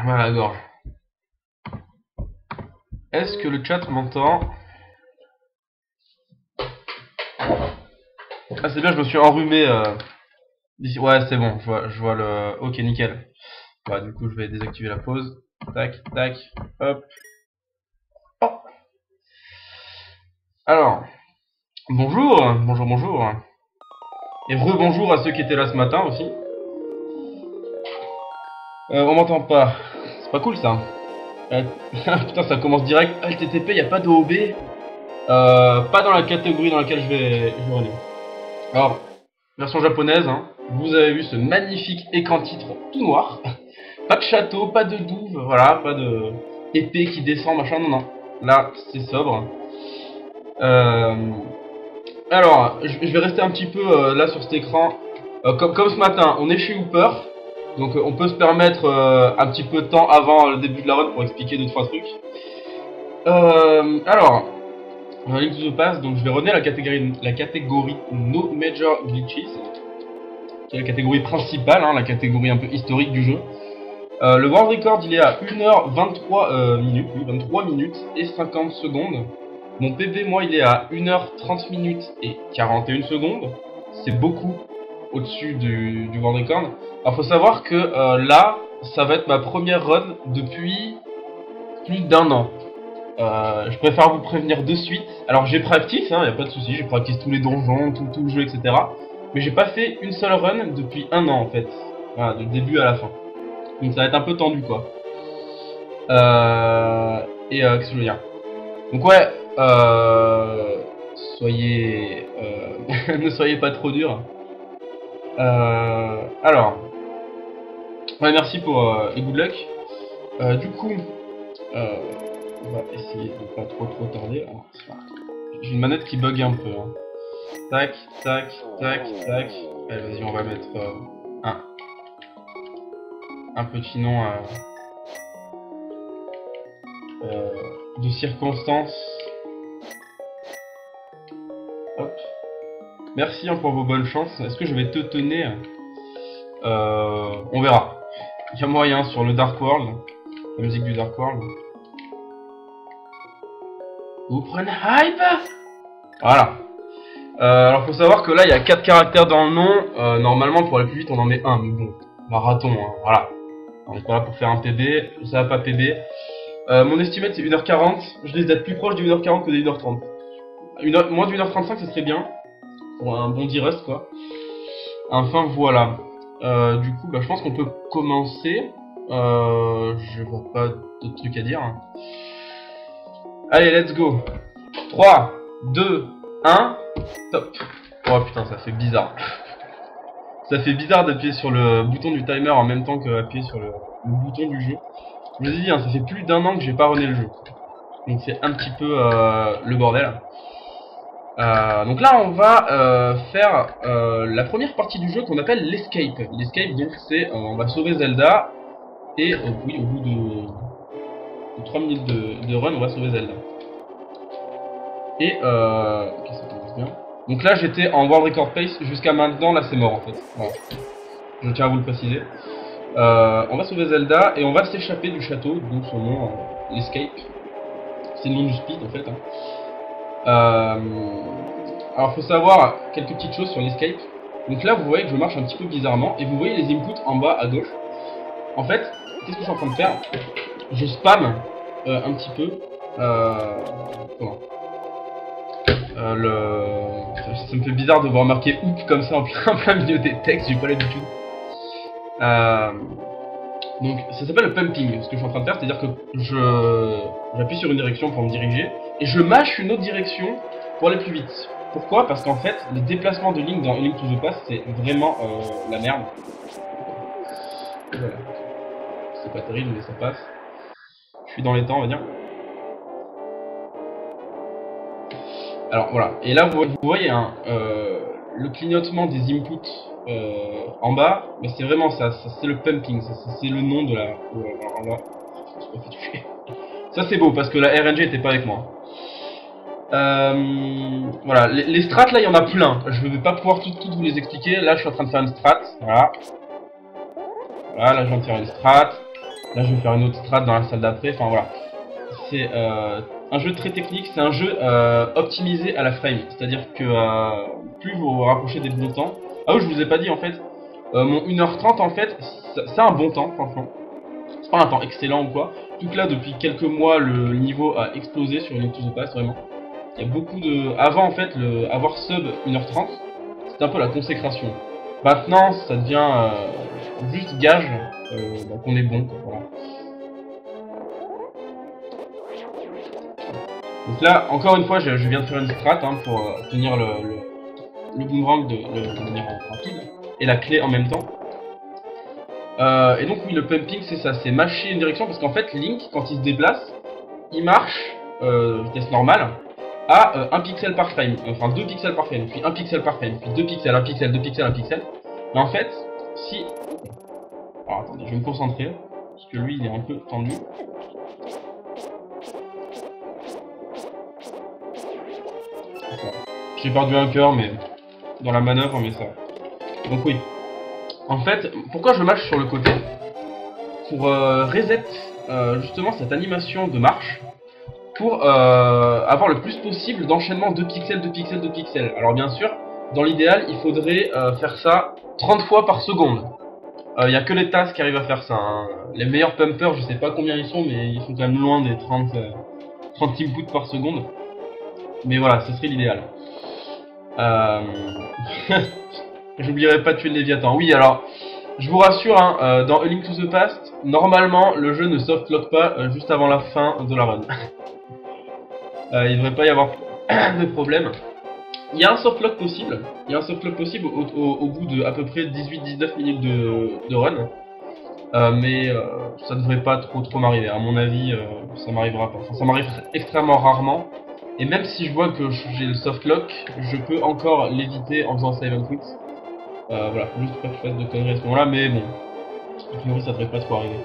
mal à la gorge. Est-ce que le chat m'entend? Ah c'est bien, je me suis enrhumé d'ici. Ouais c'est bon, je vois le... Ok nickel. Bah du coup je vais désactiver la pause. Tac, tac, hop. Oh. Alors, bonjour, bonjour, bonjour. Et rebonjour à ceux qui étaient là ce matin aussi. On m'entend pas. C'est pas cool ça. Putain ça commence direct. LTTP, y a pas de OB. Pas dans la catégorie dans laquelle je vais aller. Alors, version japonaise, hein. Vous avez vu ce magnifique écran titre tout noir. Pas de château, pas de douve, voilà, pas de épée qui descend, machin, non, non. Là, c'est sobre. Alors, je vais rester un petit peu là sur cet écran. Comme ce matin, on est chez Hooper. Donc on peut se permettre un petit peu de temps avant le début de la run pour expliquer 2-3 trucs. Alors, Link to the Past, donc je vais revenir à la catégorie No Major Glitches, qui est la catégorie principale, hein, la catégorie un peu historique du jeu. Le world record il est à 1h23 minutes, oui, 23 minutes et 50 secondes. Mon PB moi il est à 1h30 minutes et 41 secondes. C'est beaucoup au-dessus du world record. Alors faut savoir que là, ça va être ma première run depuis plus d'1 an. Je préfère vous prévenir de suite. Alors j'ai practice, hein, y a pas de souci, j'ai practice tous les donjons, tout le jeu, etc. Mais j'ai pas fait une seule run depuis 1 an en fait. Voilà, du début à la fin. Donc ça va être un peu tendu quoi. Qu'est-ce que je veux dire? Donc ouais, soyez... ne soyez pas trop dur. Alors... Ouais, merci pour et good luck. Du coup, on va essayer de pas trop tarder. J'ai une manette qui bug un peu. Hein. Tac, tac, tac, tac. Allez, vas-y, on va mettre un petit nom de circonstance. Hop. Merci hein, pour vos bonnes chances. Est-ce que je vais te tenir? On verra. Il y a moyen sur le Dark World. La musique du Dark World. Vous prenez hype? Voilà. Alors faut savoir que là il y a 4 caractères dans le nom. Normalement pour aller plus vite on en met un. Mais bon, marathon, hein, voilà. On n'est pas là pour faire un PB. Ça va pas PB. Mon estimate c'est 1h40. Je risque d'être plus proche de 1h40 que de 1h30. Moins de 1h35 ça serait bien. Pour un bon D-Rust quoi. Enfin voilà. Du coup bah, je pense qu'on peut commencer. Je vois pas d'autres trucs à dire. Allez let's go. 3, 2, 1, top. Oh putain ça fait bizarre. Ça fait bizarre d'appuyer sur le bouton du timer en même temps qu'appuyer sur le bouton du jeu. Je vous ai dit, hein, ça fait plus d'1 an que j'ai pas runné le jeu. Donc c'est un petit peu le bordel. Donc là on va faire la première partie du jeu qu'on appelle l'escape. L'escape donc c'est on va sauver Zelda et oui, au bout de 3 minutes de run on va sauver Zelda. Et ok ça commence bien. Donc là j'étais en world record pace jusqu'à maintenant, là c'est mort en fait. Voilà. Je tiens à vous le préciser. On va sauver Zelda et on va s'échapper du château, donc son nom, l'escape. C'est le nom du speed en fait. Hein. Alors faut savoir quelques petites choses sur l'escape. Donc là vous voyez que je marche un petit peu bizarrement et vous voyez les inputs en bas à gauche. En fait, qu'est-ce que je suis en train de faire? Je spam un petit peu. Comment ça me fait bizarre de voir marquer OUP comme ça en plein milieu des textes, j'ai pas l'habitude. Donc ça s'appelle le pumping, ce que je suis en train de faire, c'est-à-dire que j'appuie sur une direction pour me diriger, et je mâche une autre direction pour aller plus vite. Pourquoi? Parce qu'en fait, le déplacement de Link dans Link to the Past, c'est vraiment la merde. Voilà. C'est pas terrible, mais ça passe. Je suis dans les temps, on va dire. Alors voilà, et là vous voyez hein, le clignotement des inputs en bas, mais c'est vraiment ça c'est le pumping, c'est le nom de la... alors là, je me suis pas fait toucher. Ça c'est beau parce que la RNG était pas avec moi. Voilà, les strats là il y en a plein, je vais pas pouvoir toutes vous les expliquer, là je suis en train de faire une strat, voilà. Voilà, là je viens de faire une strat, Là je vais faire une autre strat dans la salle d'après, enfin voilà. C'est un jeu très technique, c'est un jeu optimisé à la frame. C'est-à-dire que plus vous vous rapprochez des bons temps... Ah oui, je vous ai pas dit en fait, mon 1h30 en fait, c'est un bon temps franchement. C'est pas un temps excellent ou quoi. Tout que là, depuis quelques mois, le niveau a explosé sur Link to the Past, vraiment. Il y a beaucoup de... Avant, en fait, avoir sub 1h30, c'était un peu la consécration. Maintenant, ça devient juste gage qu'on est bon, quoi, voilà. Donc là, encore une fois, je viens de faire une strat hein, pour tenir le boomerang de manière rapide, et la clé en même temps. Et donc oui, le pumping c'est ça, c'est mâcher une direction parce qu'en fait Link quand il se déplace, il marche vitesse normale à 1 pixel par frame, enfin 2 pixels par frame, puis 1 pixel par frame, puis 2 pixels, 1 pixel, 2 pixels, 1 pixel. Mais en fait, si... Alors attendez, je vais me concentrer, parce que lui il est un peu tendu. J'ai perdu un cœur mais dans la manœuvre mais ça... Donc oui. En fait, pourquoi je mâche sur le côté? Pour reset justement cette animation de marche, pour avoir le plus possible d'enchaînement de pixels, de pixels, de pixels. Alors bien sûr, dans l'idéal, il faudrait faire ça 30 fois par seconde. Il n'y a que les TAS qui arrivent à faire ça. Hein. Les meilleurs pumpers, je sais pas combien ils sont, mais ils sont quand même loin des 30 inputs par seconde. Mais voilà, ce serait l'idéal. J'oublierai pas de tuer le Léviathan. Oui, alors, je vous rassure, hein, dans A Link to the Past, normalement, le jeu ne softlock pas juste avant la fin de la run. Il devrait pas y avoir de problème. Il y a un softlock possible. Il y a un softlock possible au bout de à peu près 18-19 minutes de run. Mais ça devrait pas trop m'arriver. À mon avis, ça m'arrivera pas. Enfin, ça m'arrive extrêmement rarement. Et même si je vois que j'ai le softlock, je peux encore l'éviter en faisant save and quit. Voilà, faut juste pas que je fasse de conneries à ce moment-là, mais bon, a priori ça devrait pas trop arriver.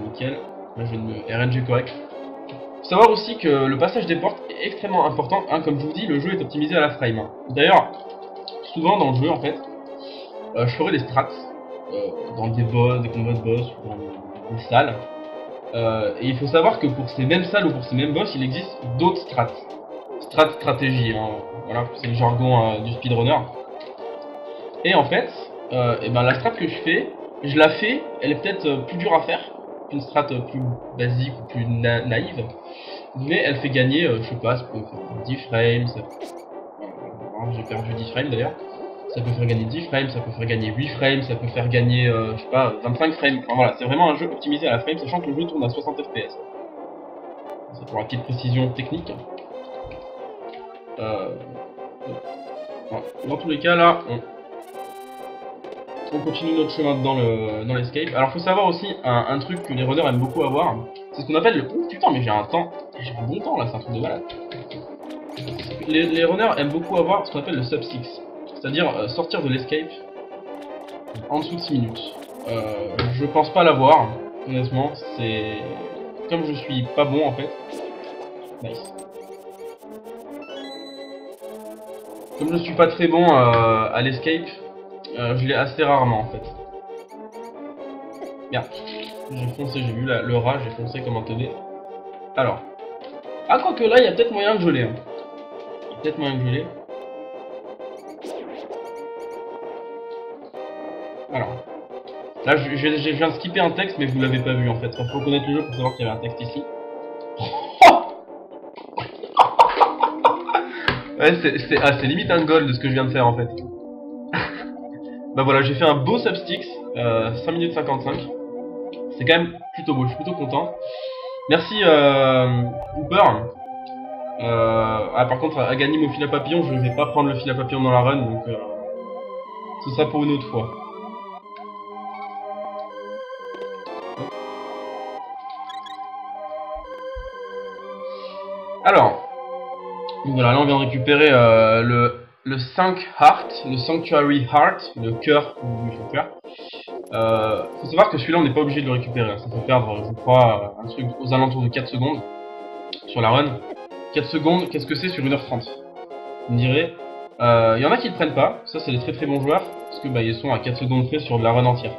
Nickel, là j'ai une RNG correct. Faut savoir aussi que le passage des portes est extrêmement important, hein, comme je vous dis, le jeu est optimisé à la frame. Hein. D'ailleurs, souvent dans le jeu en fait, je ferai des strats dans des boss, des combats de boss, ou dans des salles. Et il faut savoir que pour ces mêmes salles ou pour ces mêmes boss, il existe d'autres strats. Stratégie, hein, voilà, c'est le jargon du speedrunner. Et en fait, et ben la strat que je fais, je la fais, elle est peut-être plus dure à faire qu'une strat plus basique ou plus naïve, mais elle fait gagner, je sais pas, ça peut faire 10 frames, j'ai perdu 10 frames d'ailleurs, ça peut faire gagner 10 frames, ça peut faire gagner 8 frames, ça peut faire gagner, je sais pas, 25 frames, enfin voilà, c'est vraiment un jeu optimisé à la frame, sachant que le jeu tourne à 60 fps. C'est pour la petite précision technique. Dans tous les cas là, on continue notre chemin dans l'escape. Alors faut savoir aussi un truc que les runners aiment beaucoup avoir, c'est ce qu'on appelle le... Oh putain mais j'ai un bon temps là, c'est un truc de malade. Les runners aiment beaucoup avoir ce qu'on appelle le sub 6, c'est-à-dire sortir de l'escape en dessous de 6 minutes. Je pense pas l'avoir, honnêtement, c'est... Comme je suis pas bon en fait. Nice. Comme je suis pas très bon à l'escape, je l'ai assez rarement en fait. Merde, j'ai foncé, j'ai vu le rat, j'ai foncé comme un teubé. Alors. Ah, quoique là, il y a peut-être moyen que je l'ai. Hein. Il y a peut-être moyen que je l'ai. Alors. Là, je viens de skipper un texte, mais vous l'avez pas vu en fait. Il faut connaître le jeu pour savoir qu'il y avait un texte ici. Ouais, c'est limite un goal de ce que je viens de faire en fait. Bah voilà, j'ai fait un beau substix, 5 minutes 55. C'est quand même plutôt beau, je suis plutôt content. Merci Hooper. Par contre, à gagner mon fil à papillon, je vais pas prendre le fil à papillon dans la run, donc ce sera pour une autre fois. Alors, voilà, là on vient de récupérer le 5 Heart, le Sanctuary Heart, le cœur du cœur. Faut savoir que celui-là on n'est pas obligé de le récupérer, ça peut perdre, je crois, un truc aux alentours de 4 secondes sur la run. 4 secondes, qu'est-ce que c'est sur 1h30? Vous me direz, y en a qui ne prennent pas, ça c'est les très bons joueurs, parce que bah, ils sont à 4 secondes près sur de la run entière.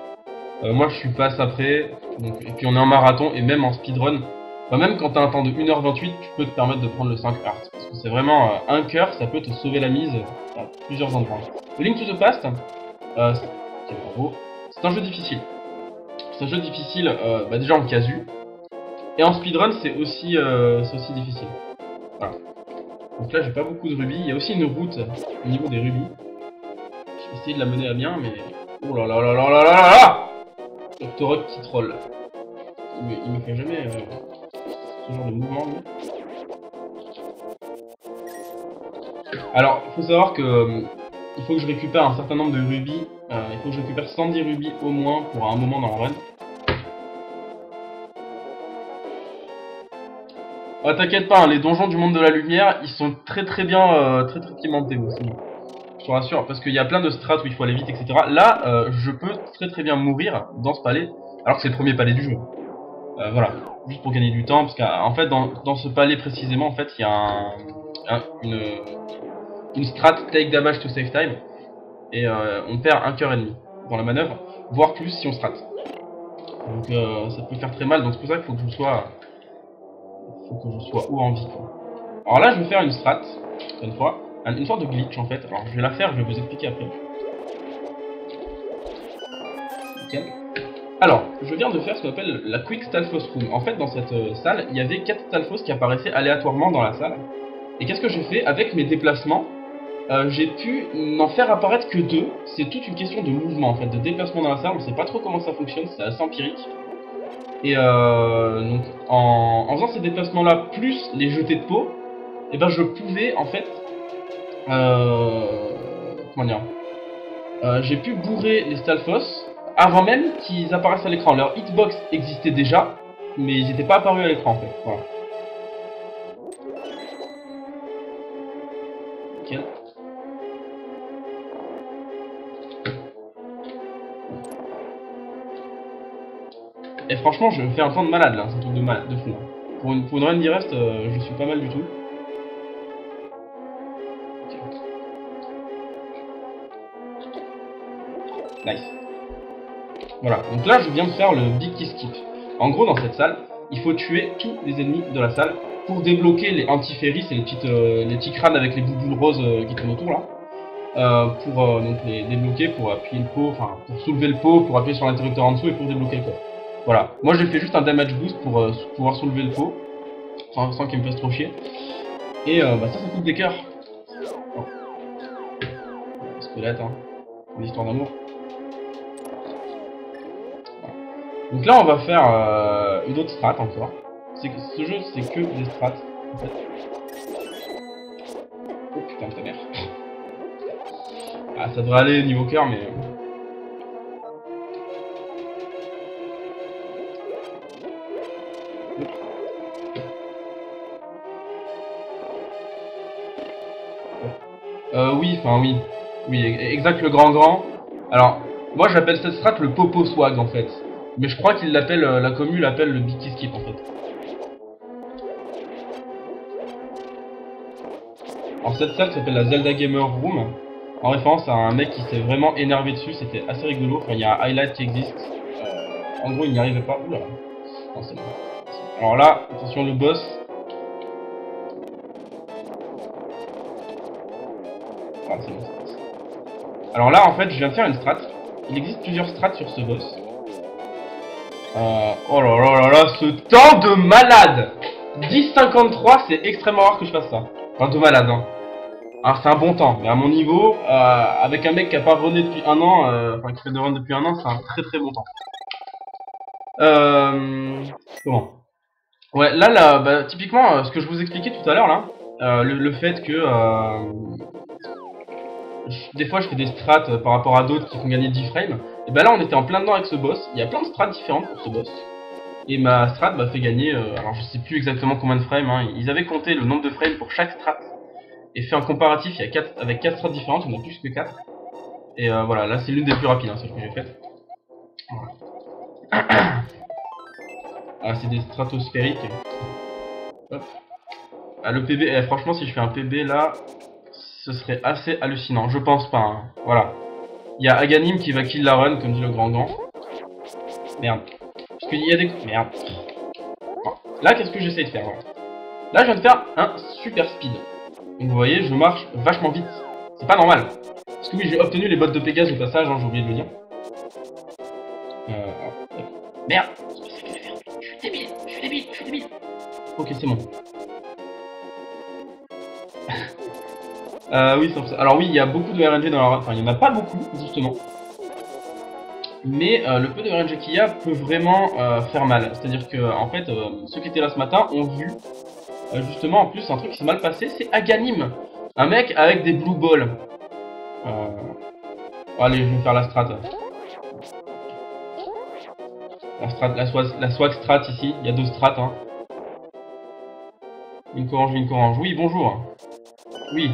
Moi je suis passe après, donc, et puis on est en marathon et même en speedrun. Enfin, même quand t'as un temps de 1h28, tu peux te permettre de prendre le 5 hearts. Parce que c'est vraiment un cœur, ça peut te sauver la mise à plusieurs endroits. Le Link to the Past, bravo, c'est un jeu difficile. C'est un jeu difficile déjà en casu. Et en speedrun c'est aussi difficile. Voilà. Donc là j'ai pas beaucoup de rubis. Il y a aussi une route au niveau des rubis. Je vais essayer de la mener à bien, mais... Oh là là là là là là là là Octorok qui troll. Il me fait jamais ce genre de mouvement, lui. Alors, il faut savoir que il faut que je récupère un certain nombre de rubis. Il faut que je récupère 110 rubis au moins pour un moment dans la run. Ah, t'inquiète pas, hein, les donjons du monde de la lumière, ils sont très bien, très pimentés aussi. Je te rassure, parce qu'il y a plein de strats où il faut aller vite, etc. Là, je peux très bien mourir dans ce palais, alors que c'est le premier palais du jeu. Voilà, juste pour gagner du temps, parce qu'en fait, dans ce palais précisément, en fait, il y a une strat take damage to save time, et on perd un cœur ennemi dans la manœuvre, voire plus si on strat. Donc ça peut faire très mal, donc c'est pour ça qu'il faut que je sois haut en vie, quoi. Alors là, je vais faire une strat, une fois, une sorte de glitch en fait. Alors je vais la faire, je vais vous expliquer après. Nickel. Alors, je viens de faire ce qu'on appelle la Quick Stalfos Room. En fait, dans cette salle, il y avait 4 Stalfos qui apparaissaient aléatoirement dans la salle. Et qu'est-ce que j'ai fait avec mes déplacements? J'ai pu n'en faire apparaître que 2. C'est toute une question de mouvement, en fait, de déplacement dans la salle. On sait pas trop comment ça fonctionne, c'est assez empirique. Et donc, en faisant ces déplacements-là, plus les jetés de peau, et ben je pouvais, en fait... comment dire, j'ai pu bourrer les Stalfos avant même qu'ils apparaissent à l'écran. Leur hitbox existait déjà, mais ils n'étaient pas apparus à l'écran en fait. Voilà. Nickel. Et franchement, je fais un temps de malade là, c'est un truc de malade, de fou. Hein. Pour une run d'Irest, je suis pas mal du tout. Nice. Voilà, donc là je viens de faire le Big Key Skip. En gros, dans cette salle, il faut tuer tous les ennemis de la salle pour débloquer les antiféris, c'est les petits crânes avec les bouboules roses qui tournent autour là. Pour donc les débloquer, pour appuyer le pot, enfin pour soulever le pot, pour appuyer sur l'interrupteur en dessous et pour débloquer le coffre. Voilà, moi j'ai fait juste un damage boost pour pouvoir soulever le pot, sans qu'il me fasse trop chier. Et ça coûte des cœurs. Oh. Squelette, hein, une histoire d'amour. Donc là on va faire une autre strat encore. Ce jeu c'est que des strats en fait. Oh putain de ta mère. Ah ça devrait aller niveau cœur mais... oui, enfin oui. Oui, exact le grand. Alors, moi j'appelle cette strat le Popo Swag en fait. Mais je crois qu'il l'appelle, la commu l'appelle le Big Key Skip en fait. Alors cette salle s'appelle la Zelda Gamer Room. En référence à un mec qui s'est vraiment énervé dessus, c'était assez rigolo. Enfin, il y a un highlight qui existe. En gros, il n'y arrivait pas. Oula. Non, c'est bon. Alors là, attention le boss. Ah, c'est bon. Alors là, en fait, je viens de faire une strat. Il existe plusieurs strats sur ce boss. Oh là là là là, ce temps de malade! 10,53, c'est extrêmement rare que je fasse ça. Enfin, de malade, hein. Alors, c'est un bon temps, mais à mon niveau, avec un mec qui a pas runné depuis un an, enfin qui fait de run depuis un an, c'est un très bon temps. Comment? Ouais, là, typiquement, ce que je vous expliquais tout à l'heure, là, le fait que des fois je fais des strats par rapport à d'autres qui font gagner 10 frames, et ben là on était en plein dedans avec ce boss, il y a plein de strats différentes pour ce boss. Et ma strat m'a fait gagner, alors je sais plus exactement combien de frames, hein, ils avaient compté le nombre de frames pour chaque strat, et fait un comparatif il y a avec 4 strats différentes, on a plus que 4. Et voilà, là c'est l'une des plus rapides, hein, celle que j'ai faite. Voilà. Ah, c'est des stratosphériques. Hop. Ah, le PB, franchement si je fais un PB là, ce serait assez hallucinant, je pense pas, hein. Voilà. Il y a Aganim qui va kill la run, comme dit le grand. Merde. Parce qu'il y a des... Merde. Bon. Là, qu'est-ce que j'essaie de faire, voilà. Là, je viens de faire un super speed. Donc vous voyez, je marche vachement vite. C'est pas normal. Parce que oui, j'ai obtenu les bottes de Pégase au passage, hein, j'ai oublié de le dire. Merde. Je suis débile, je suis débile, je suis débile. Ok, c'est bon. Oui, alors oui, il y a beaucoup de RNG dans la... Enfin, il n'y en a pas beaucoup, justement. Mais le peu de RNG qu'il y a peut vraiment faire mal. C'est-à-dire que, en fait, ceux qui étaient là ce matin ont vu, justement, en plus, un truc qui s'est mal passé, c'est Aganim. Un mec avec des blue balls. Allez, je vais faire la strat. La swag strat ici, il y a 2 strats. Hein. Link orange, Link orange. Oui, bonjour. Oui,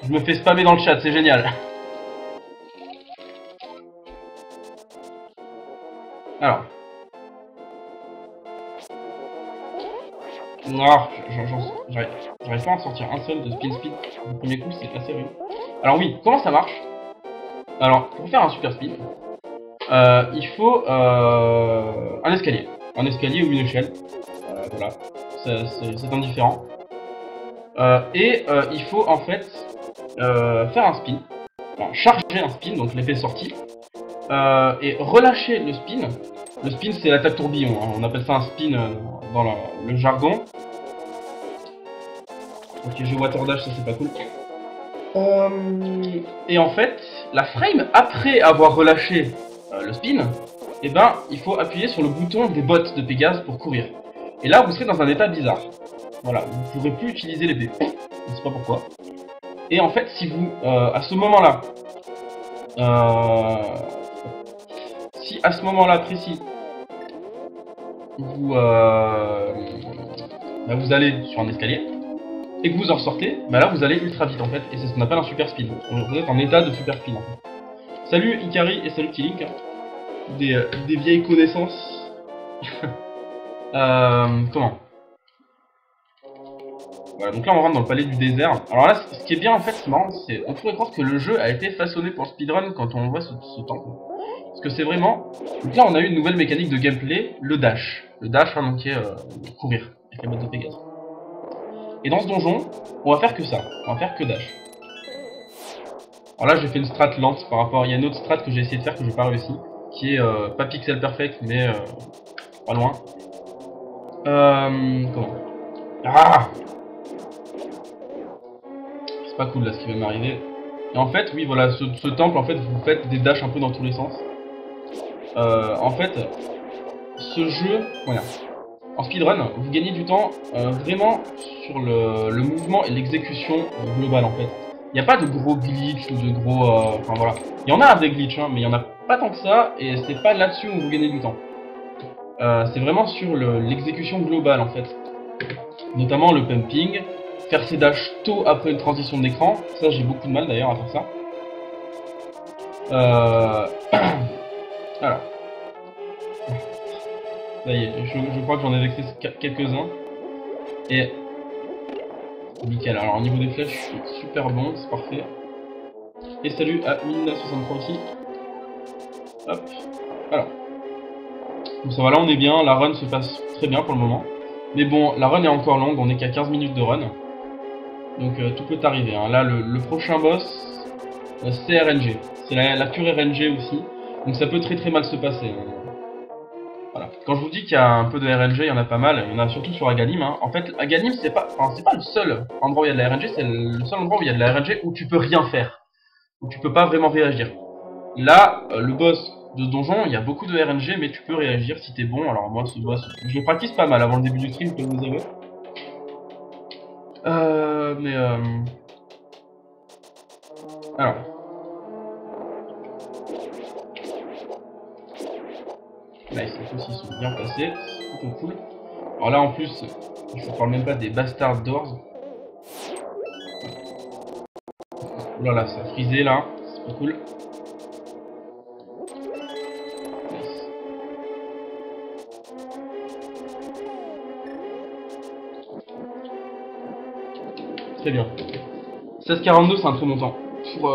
je me fais spammer dans le chat, c'est génial. Alors. Non, j'arrive pas à en sortir un seul de spin speed. Le premier coup, c'est assez rude. Alors oui, comment ça marche? Alors, pour faire un super speed, il faut un escalier. Un escalier ou une échelle. Voilà, c'est indifférent. Il faut en fait faire un spin. Enfin, charger un spin, donc l'effet sortie. Et relâcher le spin. Le spin, c'est l'attaque tourbillon. Hein. On appelle ça un spin dans le jargon. Ok, j'ai water dash, ça c'est pas cool. Et en fait, la frame, après avoir relâché le spin, eh ben, il faut appuyer sur le bouton des bottes de Pégase pour courir. Et là, vous serez dans un état bizarre. Voilà, vous ne pourrez plus utiliser l'épée. Je ne sais pas pourquoi. Et en fait, si vous, à ce moment-là, si à ce moment-là précis, vous, vous allez sur un escalier, et que vous en ressortez, bah là vous allez ultra vite en fait, et c'est ce qu'on appelle un super speed. Vous êtes en état de super speed en fait. Salut Ikari et salut Kilink, hein. Des vieilles connaissances. Comment? Voilà, donc là on rentre dans le palais du désert. Alors là, ce qui est bien en fait, c'est marrant, c'est on pourrait croire que le jeu a été façonné pour le speedrun quand on voit ce temple. Parce que c'est vraiment... Donc là on a eu une nouvelle mécanique de gameplay, le dash. Le dash, hein, donc qui est courir, avec la botte de Pégase. Et dans ce donjon, on va faire que ça, on va faire que dash. Alors là j'ai fait une strat lente par rapport, il y a une autre strat que j'ai essayé de faire que j'ai pas réussi, qui est pas pixel perfect mais pas loin. Comment? Ah! C'est pas cool là ce qui va m'arriver. Et en fait, oui voilà, ce temple en fait vous faites des dashs un peu dans tous les sens. En fait, ce jeu, voilà. En speedrun, vous gagnez du temps vraiment sur le mouvement et l'exécution globale en fait. Il n'y a pas de gros glitch ou de gros... Enfin voilà. Il y en a des glitches, hein, mais il n'y en a pas tant que ça, et c'est pas là-dessus où vous gagnez du temps. C'est vraiment sur l'exécution globale en fait. Notamment le pumping, faire ses dashs tôt après une transition d'écran. Ça j'ai beaucoup de mal d'ailleurs à faire ça. Alors. Ça y est, je crois que j'en ai vexé quelques-uns. Et... nickel, alors au niveau des flèches, je suis super bon, c'est parfait. Et salut à 1963 aussi. Hop, alors. Donc ça va, là on est bien, la run se passe très bien pour le moment. Mais bon, la run est encore longue, on est qu'à 15 minutes de run. Donc tout peut arriver. Hein. Là, le prochain boss, c'est RNG. C'est la cure RNG aussi. Donc ça peut très mal se passer. Voilà. Quand je vous dis qu'il y a un peu de RNG, il y en a pas mal, il y en a surtout sur Aganim. Hein. En fait, Aganim, c'est pas le seul endroit où il y a de la RNG, c'est le seul endroit où il y a de la RNG où tu peux rien faire. Où tu peux pas vraiment réagir. Là, le boss de donjon, il y a beaucoup de RNG, mais tu peux réagir si t'es bon. Alors moi, ce boss, je le practice pas mal avant le début du stream, je peux vous avouer. Alors... Nice, les fois ils sont bien placés, c'est plutôt cool. Alors là en plus, je vous parle même pas des bastard doors. Oh là là, ça a frisé là, c'est pas cool. Nice. Très bien. 16,42 c'est un très bon temps pour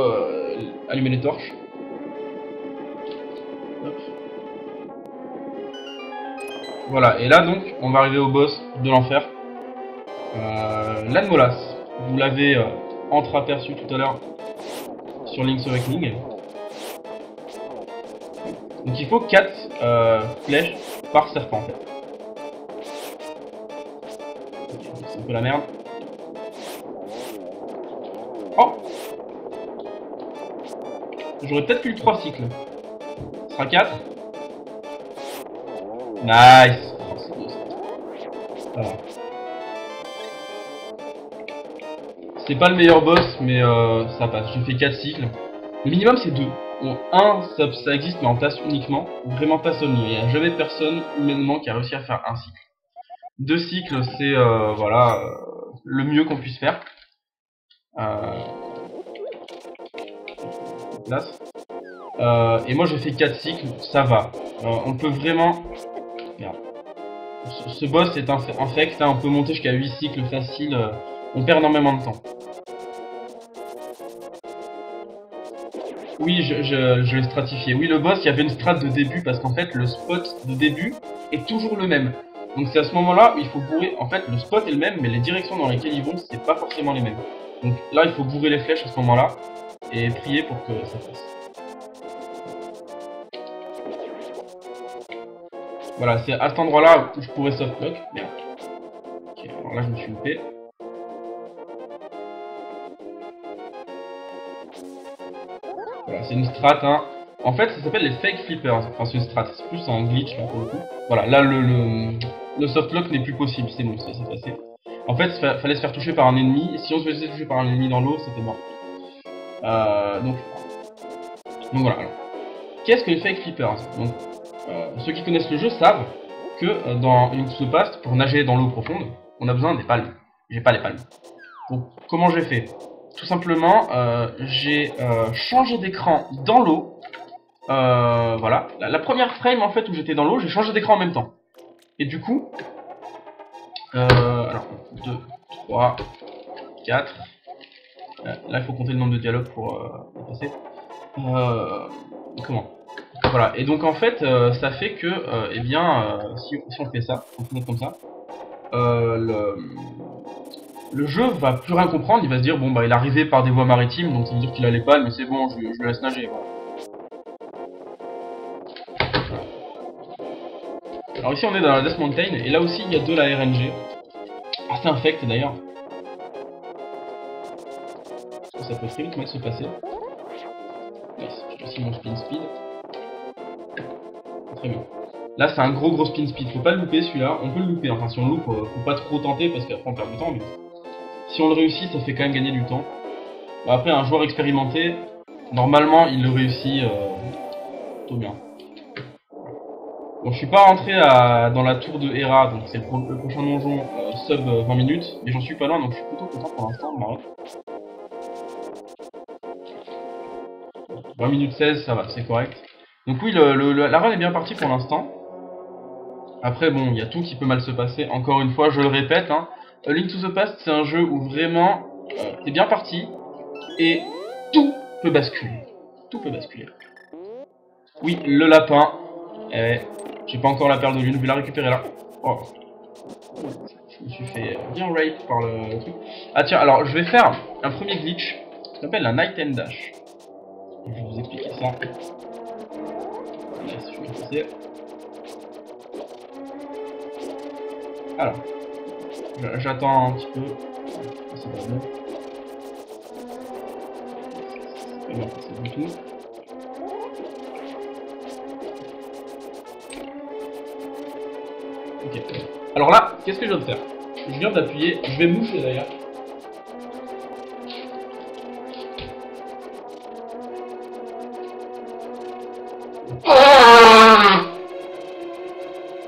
allumer les torches. Hop. Voilà, et là donc, on va arriver au boss de l'enfer. L'âne molasse. Vous l'avez entreaperçu tout à l'heure sur Link's Awakening. Donc il faut 4 flèches par serpent en fait. C'est un peu la merde. Oh! J'aurais peut-être eu 3 cycles. Ce sera 4. Nice! Voilà. C'est pas le meilleur boss, mais ça passe. J'ai fait 4 cycles. Le minimum c'est 2. Bon, 1, ça existe, mais en place uniquement. Vraiment pas seul. Il n'y a jamais personne humainement qui a réussi à faire un cycle. 2 cycles, c'est voilà, le mieux qu'on puisse faire. Place. Et moi j'ai fait 4 cycles, ça va. On peut vraiment... Merde. Ce boss est infect, hein, on peut monter jusqu'à 8 cycles facile, on perd énormément de temps. Oui, je l'ai stratifié. Oui, le boss, il y avait une strat de début, parce qu'en fait, le spot de début est toujours le même. Donc c'est à ce moment-là où il faut bourrer... En fait, le spot est le même, mais les directions dans lesquelles ils vont, c'est pas forcément les mêmes. Donc là, il faut bourrer les flèches à ce moment-là, et prier pour que ça passe. Voilà, c'est à cet endroit-là où je pourrais softlock. Merde. Ok, alors là je me suis loupé. Voilà, c'est une strat, hein. En fait, ça s'appelle les fake flippers. Enfin, c'est une strat, c'est plus un glitch là pour le coup. Voilà, là le softlock n'est plus possible, c'est bon, c'est passé. En fait, fallait se faire toucher par un ennemi, et si on se faisait toucher par un ennemi dans l'eau, c'était mort. Donc voilà. Qu'est-ce que les fake flippers? Donc, ceux qui connaissent le jeu savent que dans Link to the Past, pour nager dans l'eau profonde, on a besoin des palmes. J'ai pas les palmes. Donc comment j'ai fait? Tout simplement, j'ai changé d'écran dans l'eau. Voilà. La première frame en fait où j'étais dans l'eau, j'ai changé d'écran en même temps. Et du coup, alors 2, 3, 4. Là il faut compter le nombre de dialogues pour passer. Comment? Voilà, et donc en fait, ça fait que, eh bien, si on fait ça, on fait comme ça, le jeu va plus rien comprendre, il va se dire, bon bah il est arrivé par des voies maritimes, donc ça veut dire qu'il a les balles, mais c'est bon, je le laisse nager. Voilà. Alors ici on est dans la Death Mountain, et là aussi il y a de la RNG, assez infect d'ailleurs. Ça peut très vite mal se passer. Nice, j'ai aussi mon spin speed. Très bien. Là c'est un gros spin speed, faut pas le louper celui-là, on peut le louper, enfin si on le loupe, faut pas trop tenter parce qu'après on perd du temps, mais si on le réussit ça fait quand même gagner du temps. Bon, après un joueur expérimenté, normalement il le réussit plutôt bien. Bon, je suis pas rentré dans la tour de Hera, donc c'est le prochain donjon sub 20 minutes, mais j'en suis pas loin donc je suis plutôt content pour l'instant, 20 minutes 16, ça va, c'est correct. Donc oui, la run est bien partie pour l'instant. Après bon, il y a tout qui peut mal se passer, encore une fois, je le répète, hein. A Link to the Past, c'est un jeu où vraiment, t'es bien parti, et tout peut basculer. Tout peut basculer. Oui, le lapin, j'ai pas encore la perle de lune, je vais la récupérer là. Oh. Je me suis fait bien rape par le truc. Ah tiens, alors je vais faire un premier glitch, qui s'appelle la Night and Dash. Je vais vous expliquer ça. Nice, je vais passer. Alors, j'attends un petit peu. C'est pas bon. C'est pas bien passé du tout. Ok. Alors là, qu'est-ce que je viens de faire? Je viens d'appuyer, je vais me moucher d'ailleurs.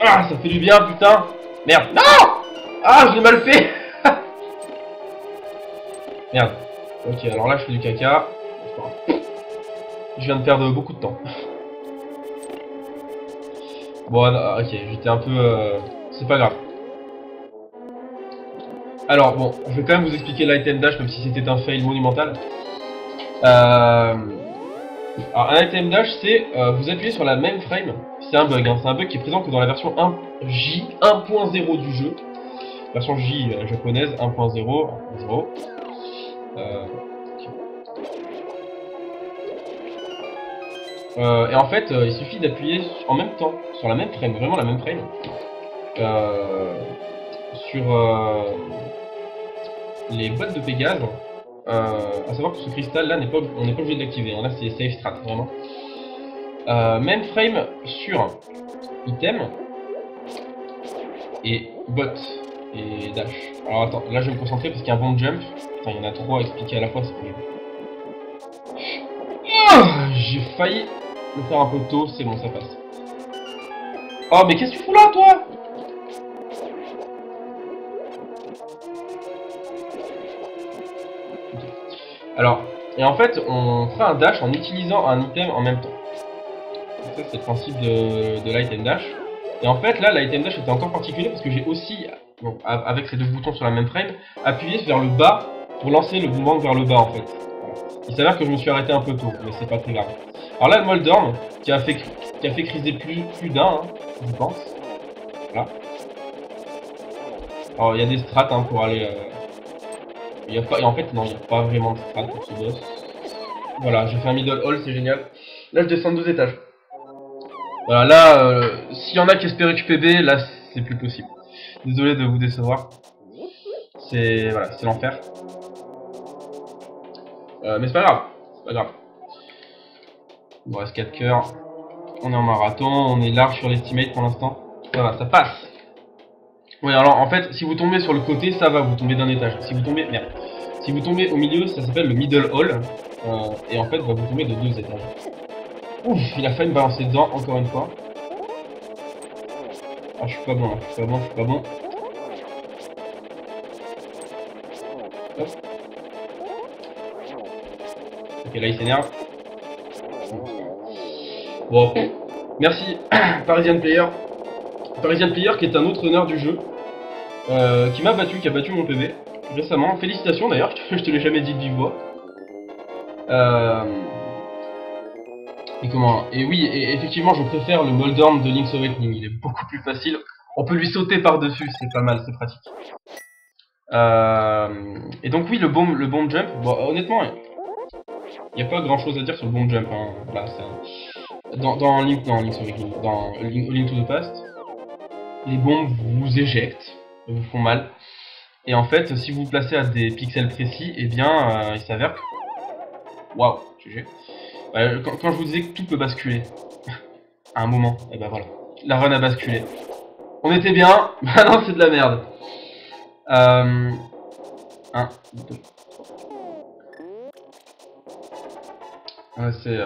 Ah, ça fait du bien, putain. Merde. Non. Ah, je l'ai mal fait. Merde. Ok, alors là, je fais du caca. Je viens de perdre beaucoup de temps. Bon, ok, j'étais un peu... c'est pas grave. Alors, bon, je vais quand même vous expliquer Light and Dash, même si c'était un fail monumental. Alors, un Light and Dash, c'est... vous appuyez sur la même frame, c'est un bug, hein. C'est un bug qui est présent que dans la version 1J 1.0 du jeu. Version J japonaise 1.0. Et en fait, il suffit d'appuyer en même temps sur la même frame, vraiment la même frame, sur les boîtes de Pégase. À savoir que ce cristal là on n'est pas obligé de l'activer, hein. Là c'est safe strat vraiment. Même frame sur item et bot et dash. Alors attends, là je vais me concentrer parce qu'il y a un bon jump. Putain, il y en a trop à expliquer à la fois, c'est horrible. J'ai failli le faire un peu tôt, c'est bon, ça passe. Oh mais qu'est-ce que tu fous là toi? Alors, et en fait, on fera un dash en utilisant un item en même temps. Donc ça, c'est le principe de l'item dash. Et en fait, là, l'item dash était encore particulier parce que j'ai aussi, bon, avec ces deux boutons sur la même frame, appuyé vers le bas pour lancer le boomerang vers le bas, en fait. Voilà. Il s'avère que je me suis arrêté un peu tôt, mais c'est pas très grave. Alors là, le Moldorm, qui a fait criser plus d'un, hein, je pense. Voilà. Alors, il y a des strats hein, pour aller... Il y a pas, et en fait, non, il n'y a pas vraiment de strat pour ce boss. Voilà, j'ai fait un middle hall, c'est génial. Là, je descends 2 étages. Voilà, là, s'il y en a qui espéraient QPB, là, c'est plus possible. Désolé de vous décevoir. C'est voilà, c'est l'enfer. Mais c'est pas grave, c'est pas grave. Il me reste 4 cœurs. On est en marathon, on est large sur l'estimate pour l'instant. Ça va, ça passe. Oui, alors en fait, si vous tombez sur le côté, ça va, vous tombez d'un étage. Si vous tombez, merde. Si vous tombez au milieu, ça s'appelle le middle hall. Et en fait, bah, vous tombez de 2 étages. Ouf, il a failli me balancer dedans, encore une fois. Ah, je suis pas bon, là. Je suis pas bon. Hop. Ok, là, il s'énerve. Bon, merci, Parisian Player. Parisian Player qui est un autre honneur du jeu. Qui m'a battu, qui a battu mon PV récemment. Félicitations d'ailleurs, je te l'ai jamais dit de vive voix. Et comment? Et oui, et effectivement, je préfère le Moldorm de Link's Awakening. Il est beaucoup plus facile. On peut lui sauter par-dessus, c'est pas mal, c'est pratique. Et donc oui, le bomb jump. Bon, honnêtement, il n'y a pas grand-chose à dire sur le bomb jump. Hein. Là, dans Link's Awakening, dans Link to the Past, les bombes vous éjectent, vous font mal. Et en fait, si vous vous placez à des pixels précis, eh bien, il s'avère que... Waouh, GG. Quand je vous disais que tout peut basculer, à un moment, et ben voilà, la run a basculé. On était bien, maintenant c'est de la merde. 1, 2. Ouais, c'est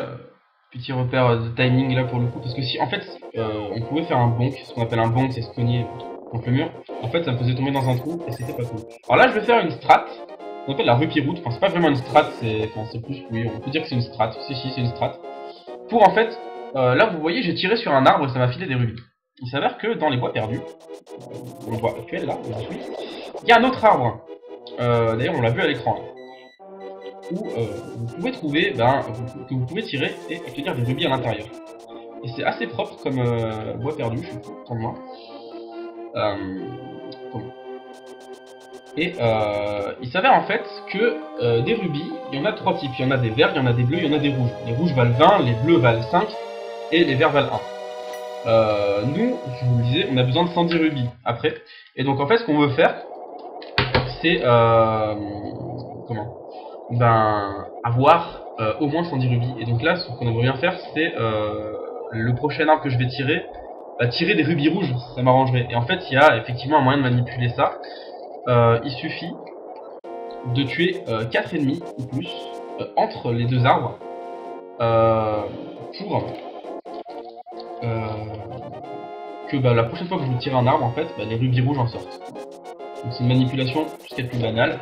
petit repère de timing là pour le coup, parce que si en fait on pouvait faire un bonk, ce qu'on appelle un bonk, c'est se cogner contre le mur. En fait, ça me faisait tomber dans un trou et c'était pas cool. Alors là, je vais faire une strat. On appelle la rupie route, enfin c'est pas vraiment une strat, c'est plus, oui, on peut dire que c'est une strat, si c'est une strat. Pour en fait, là vous voyez j'ai tiré sur un arbre et ça m'a filé des rubis. Il s'avère que dans les bois perdus, le bois actuel là, il y a un autre arbre, d'ailleurs on l'a vu à l'écran, où vous pouvez trouver, que vous pouvez tirer et obtenir des rubis à l'intérieur. Et c'est assez propre comme bois perdu, je suis content de moi. Et il s'avère en fait que des rubis, il y en a 3 types. Il y en a des verts, il y en a des bleus, il y en a des rouges. Les rouges valent 20, les bleus valent 5 et les verts valent 1. Nous, je vous le disais, on a besoin de 110 rubis après. Et donc en fait, ce qu'on veut faire, c'est avoir au moins 110 rubis. Et donc là, ce qu'on aimerait bien faire, c'est le prochain arbre que je vais tirer, tirer des rubis rouges, ça m'arrangerait. Et en fait, il y a effectivement un moyen de manipuler ça. Il suffit de tuer 4 ennemis ou plus entre les deux arbres pour que la prochaine fois que je vais tirer un arbre, en fait, les rubis rouges en sortent. Donc c'est une manipulation jusqu'à plus banale.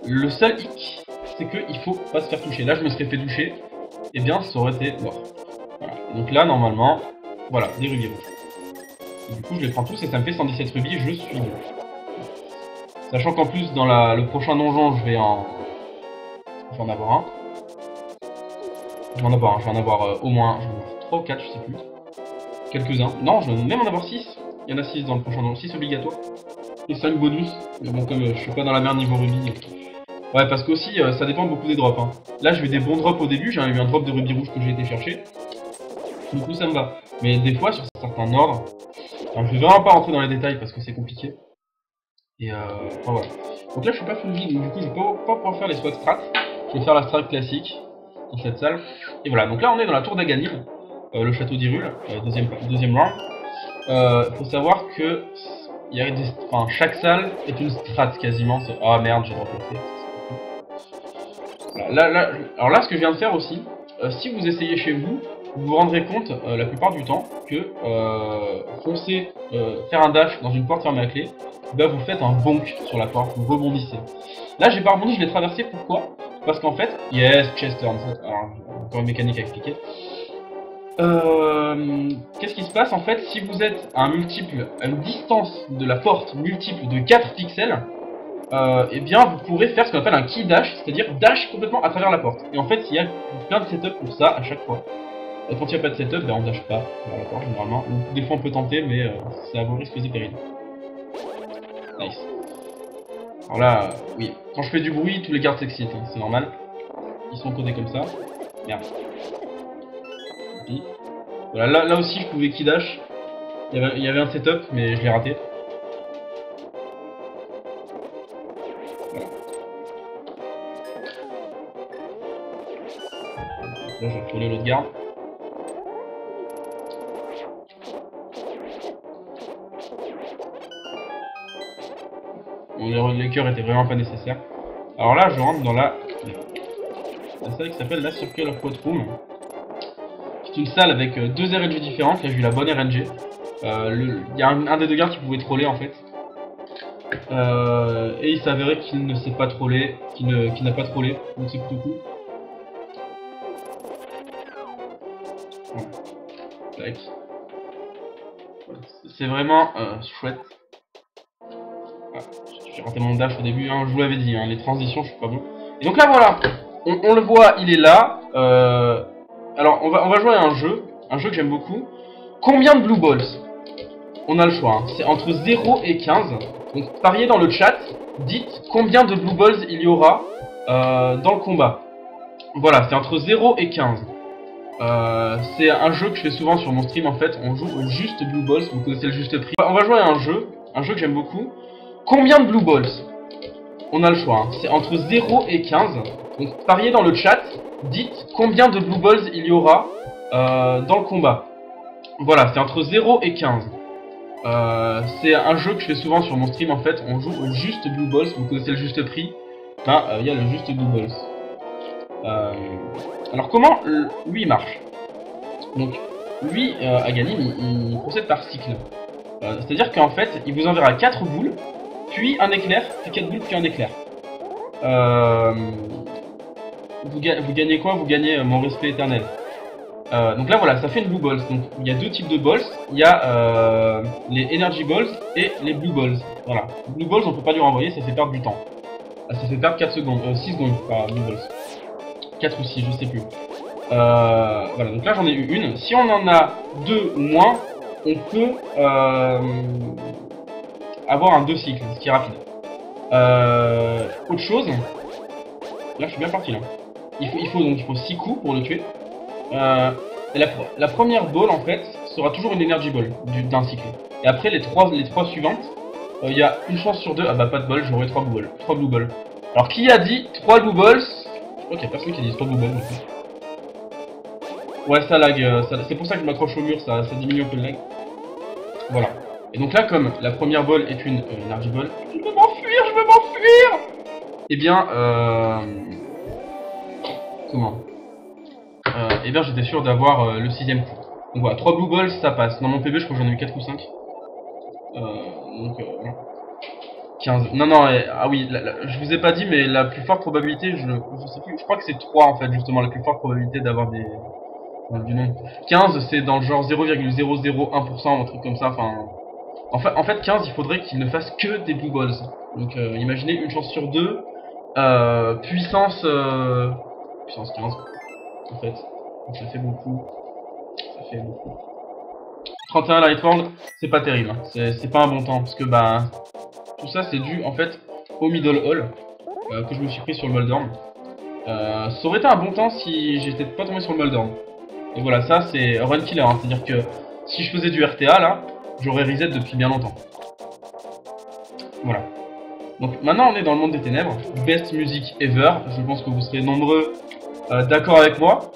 Le seul hic, c'est qu'il faut pas se faire toucher. Là, je me serais fait toucher, et bien ça aurait été mort. Voilà. Et donc là, normalement, voilà, des rubis rouges. Et du coup, je les prends tous et ça me fait 117 rubis, je suis bon. Sachant qu'en plus, dans le prochain donjon, je vais en avoir un. Je vais en avoir au moins 3 ou 4, je sais plus. Quelques-uns. Non, je vais même en avoir 6. Il y en a 6 dans le prochain, donc 6 obligatoires. Et 5 bonus. Mais bon, comme je suis pas dans la merde niveau rubis. Ouais, parce qu'aussi, ça dépend beaucoup des drops. Hein. Là, j'ai eu des bons drops au début. J'ai eu un drop de rubis rouge que j'ai été chercher. Du coup, ça me va. Mais des fois, sur certains ordres, alors, je vais vraiment pas rentrer dans les détails parce que c'est compliqué. Et enfin, voilà. Donc là, je suis pas full vie, donc du coup, je vais pas pouvoir faire les SWAT strats. Je vais faire la strat classique dans cette salle. Et voilà, donc là, on est dans la tour d'Aganir, le château d'Hyrule, deuxième round. Faut savoir que il y a enfin, chaque salle est une strat quasiment. Ah merde, j'ai remplacé. Voilà, alors là, ce que je viens de faire aussi, si vous essayez chez vous, vous vous rendrez compte la plupart du temps que foncer, faire un dash dans une porte fermée à clé, bah vous faites un bonk sur la porte, vous rebondissez. Là, j'ai pas rebondi, je l'ai traversé. Pourquoi? Parce qu'en fait, yes, chest turn. Alors, encore une mécanique à expliquer. Qu'est-ce qui se passe en fait si vous êtes à un multiple, à une distance de la porte multiple de 4 pixels, et bien vous pourrez faire ce qu'on appelle un key dash, c'est-à-dire dash complètement à travers la porte. Et en fait, il y a plein de setups pour ça à chaque fois. Et quand il n'y a pas de setup, ben on dash pas vers la porte généralement. Donc, des fois on peut tenter, mais c'est à vos risques et périls. Nice. Alors là, oui, quand je fais du bruit, tous les gardes s'excitent, hein, c'est normal. Ils sont codés comme ça. Merde. Voilà, là aussi je pouvais keydash. Il y avait un setup, mais je l'ai raté. Voilà. Là, je vais troller l'autre garde. Bon, les cœurs étaient vraiment pas nécessaires. Alors là, je rentre dans la salle qui s'appelle la Circle of Quad Room. C'est une salle avec deux RNG différentes. Là, j'ai eu la bonne RNG. Il y a un des deux gardes qui pouvait troller en fait. Et il s'avérait qu'il ne sait pas troller, qu'il n'a pas trollé, donc c'est plutôt cool. Voilà. C'est vraiment chouette. Ah, j'ai raté mon dash au début, hein, je vous l'avais dit, hein, les transitions je suis pas bon. Et donc là voilà, on le voit, il est là. Alors on va jouer à un jeu que j'aime beaucoup. Combien de blue balls? On a le choix, hein. C'est entre 0 et 15. Donc pariez dans le chat, dites combien de blue balls il y aura dans le combat. Voilà, c'est entre 0 et 15. C'est un jeu que je fais souvent sur mon stream en fait. On joue au juste blue balls, vous connaissez le juste prix. On va jouer à un jeu que j'aime beaucoup. Combien de blue balls? On a le choix, hein. C'est entre 0 et 15. Donc pariez dans le chat, dites combien de blue balls il y aura dans le combat. Voilà, c'est entre 0 et 15. C'est un jeu que je fais souvent sur mon stream en fait. On joue au juste blue balls, vous connaissez le juste prix. Ben, il y a le juste blue balls. Alors comment lui il marche? Donc lui, Aganim, il procède par cycle. C'est-à-dire qu'en fait, il vous enverra 4 boules, puis un éclair, puis 4 boules, puis un éclair. Vous gagnez quoi? Vous gagnez mon respect éternel. Donc là voilà, ça fait une blue balls. Donc il y a deux types de balls. Il y a les energy balls et les blue balls. Voilà. Blue balls on peut pas lui renvoyer, ça fait perdre du temps. Ah, ça fait perdre 4 secondes, 6 secondes par blue balls. 4 ou 6, je sais plus. Voilà, donc là j'en ai eu une. Si on en a deux ou moins, on peut avoir un 2 cycles, ce qui est rapide. Autre chose, là je suis bien parti là. Il faut 6 coups pour le tuer. La première ball en fait sera toujours une energy ball d'un cycle. Et après les trois suivantes, il y a une chance sur 2. Ah bah pas de ball, j'aurai 3 blue balls. Alors qui a dit 3 blue balls? Je crois qu'il y a personne qui a dit 3 blue balls. Ouais, ça lag, c'est pour ça que je m'accroche au mur, ça diminue un peu le lag. Voilà. Et donc là, comme la première ball est une energy ball, je veux m'enfuir. Eh bien, comment eh bien, j'étais sûr d'avoir le 6ème coup. Donc voilà, 3 blue balls, ça passe. Dans mon PB, je crois que j'en ai eu 4 ou 5. Donc, 15. Non, ah oui, je vous ai pas dit, mais la plus forte probabilité, je sais plus, je crois que c'est 3 en fait, justement, la plus forte probabilité d'avoir du nom. 15, c'est dans le genre 0,001%, un truc comme ça, enfin... En fait, 15, il faudrait qu'il ne fasse que des blue balls. Donc, imaginez une chance sur 2, puissance 15, en fait. Donc, ça fait beaucoup. Ça fait beaucoup. 31 Light World, c'est pas terrible, hein. C'est pas un bon temps, parce que bah tout ça c'est dû en fait au Middle Hall que je me suis pris sur le Moldorm. Ça aurait été un bon temps si j'étais pas tombé sur le Moldorm. Et voilà, ça c'est run killer, hein. C'est-à-dire que si je faisais du RTA là, j'aurais reset depuis bien longtemps. Voilà. Donc maintenant on est dans le monde des ténèbres, best music ever, je pense que vous serez nombreux d'accord avec moi.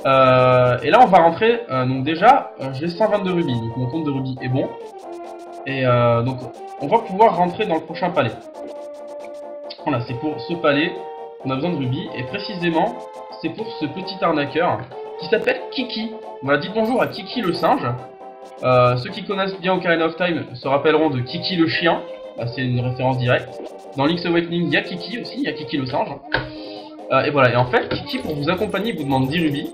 Et là on va rentrer, donc déjà j'ai 122 rubis, donc mon compte de rubis est bon. Et donc on va pouvoir rentrer dans le prochain palais. Voilà, c'est pour ce palais qu'on a besoin de rubis, et précisément c'est pour ce petit arnaqueur qui s'appelle Kiki. Voilà, dites bonjour à Kiki le singe. Ceux qui connaissent bien Ocarina of Time se rappelleront de Kiki le chien. Bah, c'est une référence directe. Dans Link's Awakening, il y a Kiki aussi, il y a Kiki le singe. Et voilà, et en fait, Kiki, pour vous accompagner, il vous demande 10 rubis.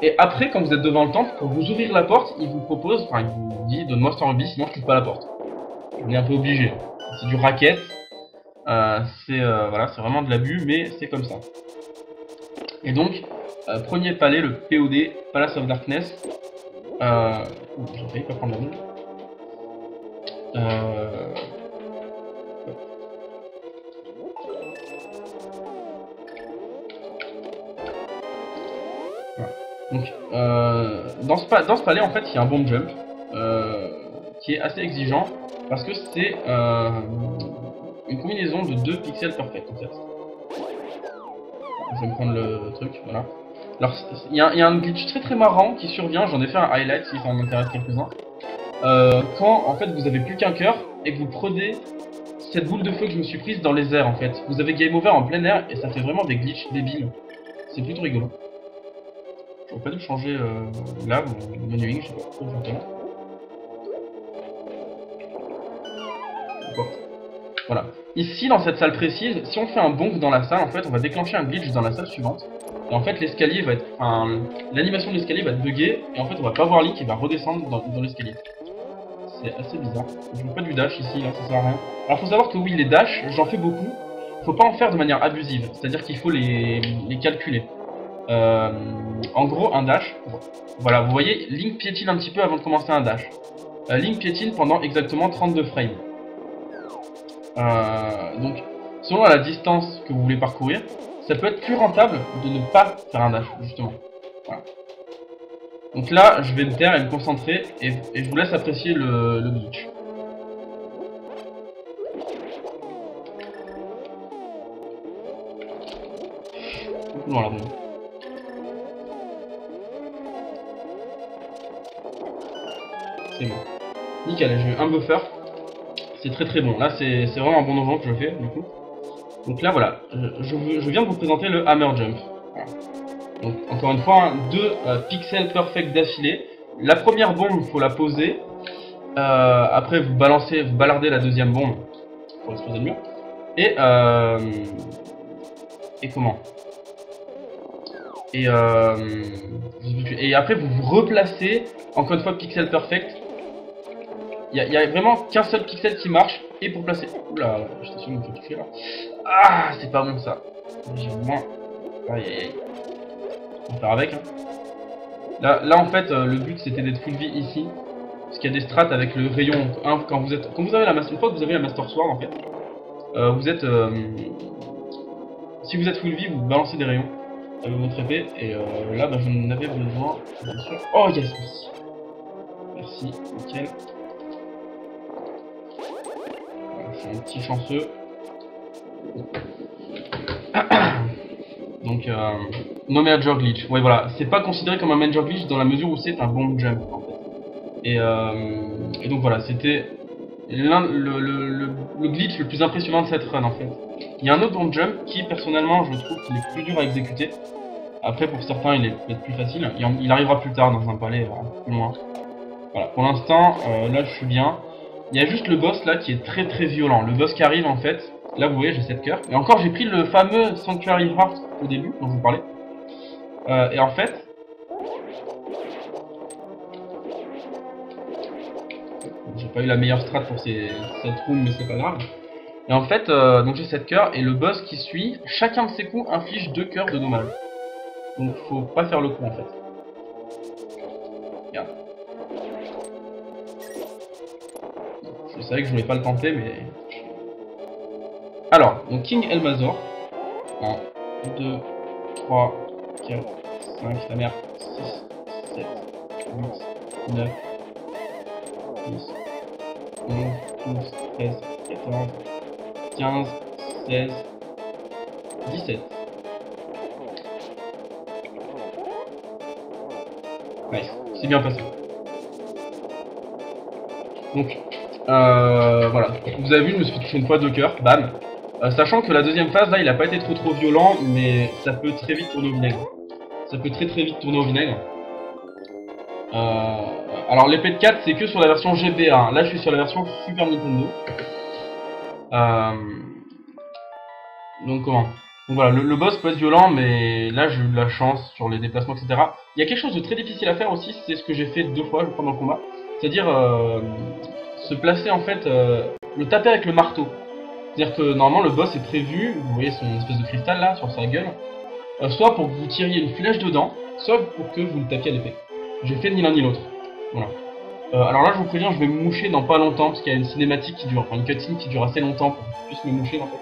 Et après, quand vous êtes devant le temple, pour vous ouvrir la porte, il vous propose, enfin, il vous dit, donne-moi 100 rubis, sinon je touche pas la porte. On est un peu obligé. C'est du racket. Voilà, c'est vraiment de l'abus, mais c'est comme ça. Et donc, premier palais, le POD, Palace of Darkness. J'ai failli pas prendre la boule. Donc, dans ce palais, en fait, il y a un bomb jump qui est assez exigeant parce que c'est une combinaison de 2 pixels perfect en fait. Je vais me prendre le truc, voilà. Alors, il y a un glitch très marrant qui survient, j'en ai fait un highlight si ça en intéresse quelques-uns. Quand en fait vous avez plus qu'un cœur et que vous prenez cette boule de feu que je me suis prise dans les airs en fait. Vous avez game over en plein air et ça fait vraiment des glitches débiles. C'est plutôt rigolo. J'aurais pas dû changer là, mon menuing, je sais pas trop exactement. Voilà. Ici, dans cette salle précise, si on fait un bonk dans la salle, en fait, on va déclencher un glitch dans la salle suivante. Et en fait, l'escalier va être... Enfin, l'animation de l'escalier va être buggée, et en fait, on va pas voir Link qui va redescendre dans l'escalier. C'est assez bizarre. Je fais pas du dash ici, là, ça sert à rien. Alors, faut savoir que oui, les dash, j'en fais beaucoup. Faut pas en faire de manière abusive, c'est-à-dire qu'il faut les calculer. En gros, un dash, voilà, vous voyez, Link piétine un petit peu avant de commencer un dash. Link piétine pendant exactement 32 frames. Donc, selon la distance que vous voulez parcourir, ça peut être plus rentable de ne pas faire un dash, justement. Voilà. Donc là, je vais me taire et me concentrer, et je vous laisse apprécier le glitch. Voilà, bon. C'est bon. Nickel, j'ai eu un buffer. C'est très bon. Là, c'est vraiment un bon donjon que je fais, du coup. Donc là, voilà. Je viens de vous présenter le Hammer Jump. Voilà. Donc, encore une fois, 2 pixels perfect d'affilée. La première bombe, il faut la poser. Après, vous balardez la deuxième bombe pour exploser le mur. Et comment et après, vous vous replacez. Encore une fois, pixel perfect. Il y a vraiment qu'un seul pixel qui marche. Et pour placer... Oula, j'étais sûr de me faire toucher là. Ah, c'est pas bon ça. J'ai moins... Aïe aïe aïe. On va faire avec. Hein. Là en fait, le but c'était d'être full vie ici. Parce qu'il y a des strats avec le rayon. Hein, quand vous avez la Master... Une fois que vous avez la Master Sword en fait, vous êtes... si vous êtes full vie, vous balancez des rayons avec votre épée. Et là, bah, j'en avais besoin, bien sûr. Oh yes, merci. Merci, nickel. Je suis un petit chanceux. Donc, no major glitch. Ouais, voilà. C'est pas considéré comme un major glitch dans la mesure où c'est un bomb jump, en fait. Et donc, voilà. C'était le glitch le plus impressionnant de cette run, en fait. Il y a un autre bomb jump qui, personnellement, je trouve qu'il est plus dur à exécuter. Après, pour certains, il est peut-être plus facile. Il arrivera plus tard dans un palais, plus loin. Voilà. Pour l'instant, là, je suis bien. Il y a juste le boss là qui est très violent. Le boss qui arrive en fait, là vous voyez j'ai 7 cœurs. Et encore j'ai pris le fameux Sanctuary Heart au début dont je vous parlais. Et en fait... J'ai pas eu la meilleure strat pour cette room mais c'est pas grave. Et en fait, donc j'ai 7 cœurs et le boss qui suit, chacun de ses coups inflige 2 cœurs de dommage. Donc faut pas faire le coup en fait. vrai que je voulais pas le tenter, mais... Alors, donc King Elmazor. 1, 2, 3, 4, 5, ta mère, 6, 7, 8, 9, 10, 11, 12, 13, 14, 15, 16, 17. Nice, c'est bien passé. Donc, voilà, vous avez vu, je me suis touché une fois 2 cœurs, bam. Sachant que la deuxième phase, là, il a pas été trop violent, mais ça peut très vite tourner au vinaigre. Ça peut très vite tourner au vinaigre. Alors l'épée de 4 c'est que sur la version GBA, hein. Là je suis sur la version Super Nintendo. Donc comment? Donc voilà, le boss peut être violent, mais là j'ai eu de la chance sur les déplacements, etc. Il y a quelque chose de très difficile à faire aussi, c'est ce que j'ai fait 2 fois je crois dans le combat. C'est-à-dire se placer en fait, le taper avec le marteau. C'est-à-dire que normalement le boss est prévu, vous voyez son espèce de cristal là sur sa gueule, soit pour que vous tiriez une flèche dedans, soit pour que vous le tapiez à l'épée. J'ai fait ni l'un ni l'autre. Voilà. Alors là, je vous préviens, je vais me moucher dans pas longtemps parce qu'il y a une cinématique qui dure, enfin une cutscene qui dure assez longtemps pour que je puisse me moucher en fait.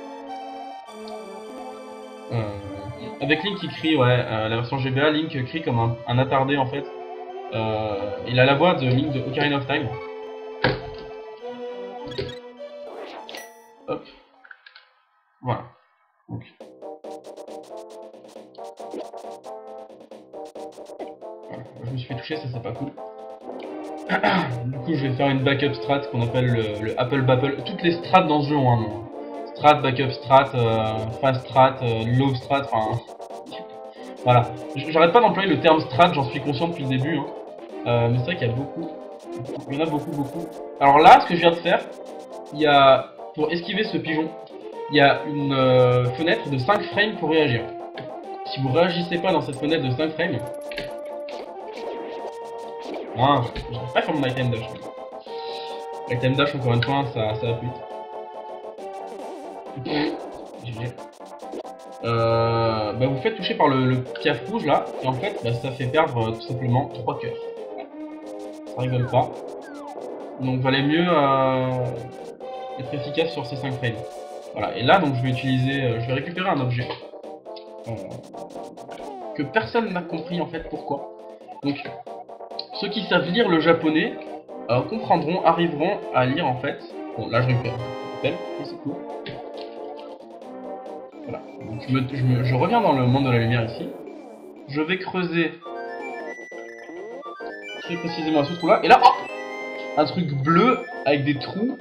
Avec Link qui crie, ouais, la version GBA, Link crie comme un attardé en fait. Il a la voix de Link de Ocarina of Time. Hop. Voilà. Donc. Voilà. Je me suis fait toucher, ça c'est pas cool. Du coup, je vais faire une backup strat qu'on appelle le Apple Bapple. Toutes les strats dans ce jeu ont un nom. Strat, backup strat, fast strat, low strat, enfin. Voilà. J'arrête pas d'employer le terme strat, j'en suis conscient depuis le début. Hein. Mais c'est vrai qu'il y a beaucoup. Il y en a beaucoup. Alors là, ce que je viens de faire, il y a. Pour esquiver ce pigeon, il y a une fenêtre de 5 frames pour réagir. Si vous réagissez pas dans cette fenêtre de 5 frames. Ah, j'arrive pas à faire mon item dash. Item dash, encore une fois, ça va plus vite. GG. Bah vous faites toucher par le piaf rouge là, et en fait, bah, ça fait perdre tout simplement 3 cœurs. Ça rigole pas. Donc valait mieux être efficace sur ces 5 frames. Voilà, et là, donc je vais utiliser, je vais récupérer un objet. Que personne n'a compris en fait pourquoi. Donc, ceux qui savent lire le japonais comprendront, arriveront à lire en fait. Bon, là je récupère. C'est cool. Voilà. Donc, je reviens dans le monde de la lumière ici. Je vais creuser très précisément à ce trou-là. Et là, oh, un truc bleu avec des trous.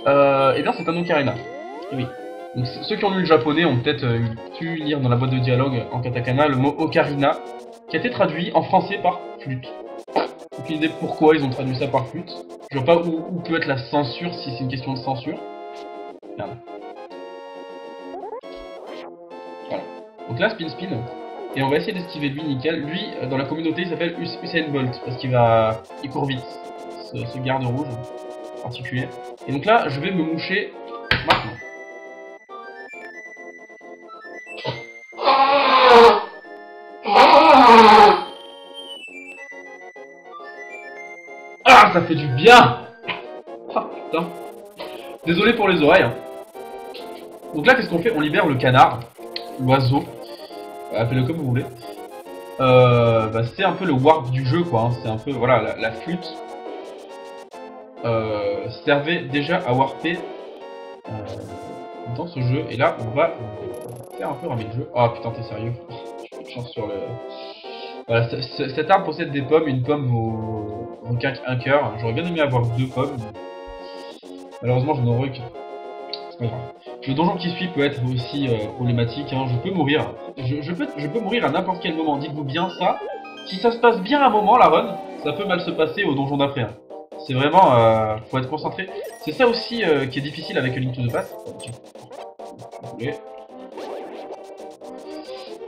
Et bien, c'est un ocarina. Et oui. Donc, ceux qui ont lu le japonais ont peut-être pu lire dans la boîte de dialogue en katakana le mot ocarina, qui a été traduit en français par flûte. Aucune idée pourquoi ils ont traduit ça par flûte. Je vois pas où peut être la censure si c'est une question de censure. Merde. Voilà. Donc là, spin. Et on va essayer d'esquiver lui, nickel. Lui, dans la communauté, il s'appelle Usain Bolt, parce il court vite. Ce garde rouge en particulier. Et donc là, je vais me moucher maintenant. Ah, ça fait du bien. Ah, putain. Désolé pour les oreilles. Donc là, qu'est-ce qu'on fait? On libère le canard, l'oiseau, appelez-le comme vous voulez. Bah, c'est un peu le warp du jeu, quoi. Hein. C'est un peu, voilà, la flûte servait déjà à warper dans ce jeu. Et là, on va faire un peu ramer le jeu. Oh putain, t'es sérieux? J'ai de chance sur le... Voilà, cette arme possède des pommes. Une pomme vaut un cœur. J'aurais bien aimé avoir 2 pommes. Malheureusement, je n'en aurais qu'un. C'est pas grave. Le donjon qui suit peut être aussi problématique. Hein. Je peux mourir. Je peux mourir à n'importe quel moment. Dites-vous bien ça. Si ça se passe bien à un moment, la run, ça peut mal se passer au donjon d'après. Hein. C'est vraiment... faut être concentré. C'est ça aussi qui est difficile avec Link to the Past.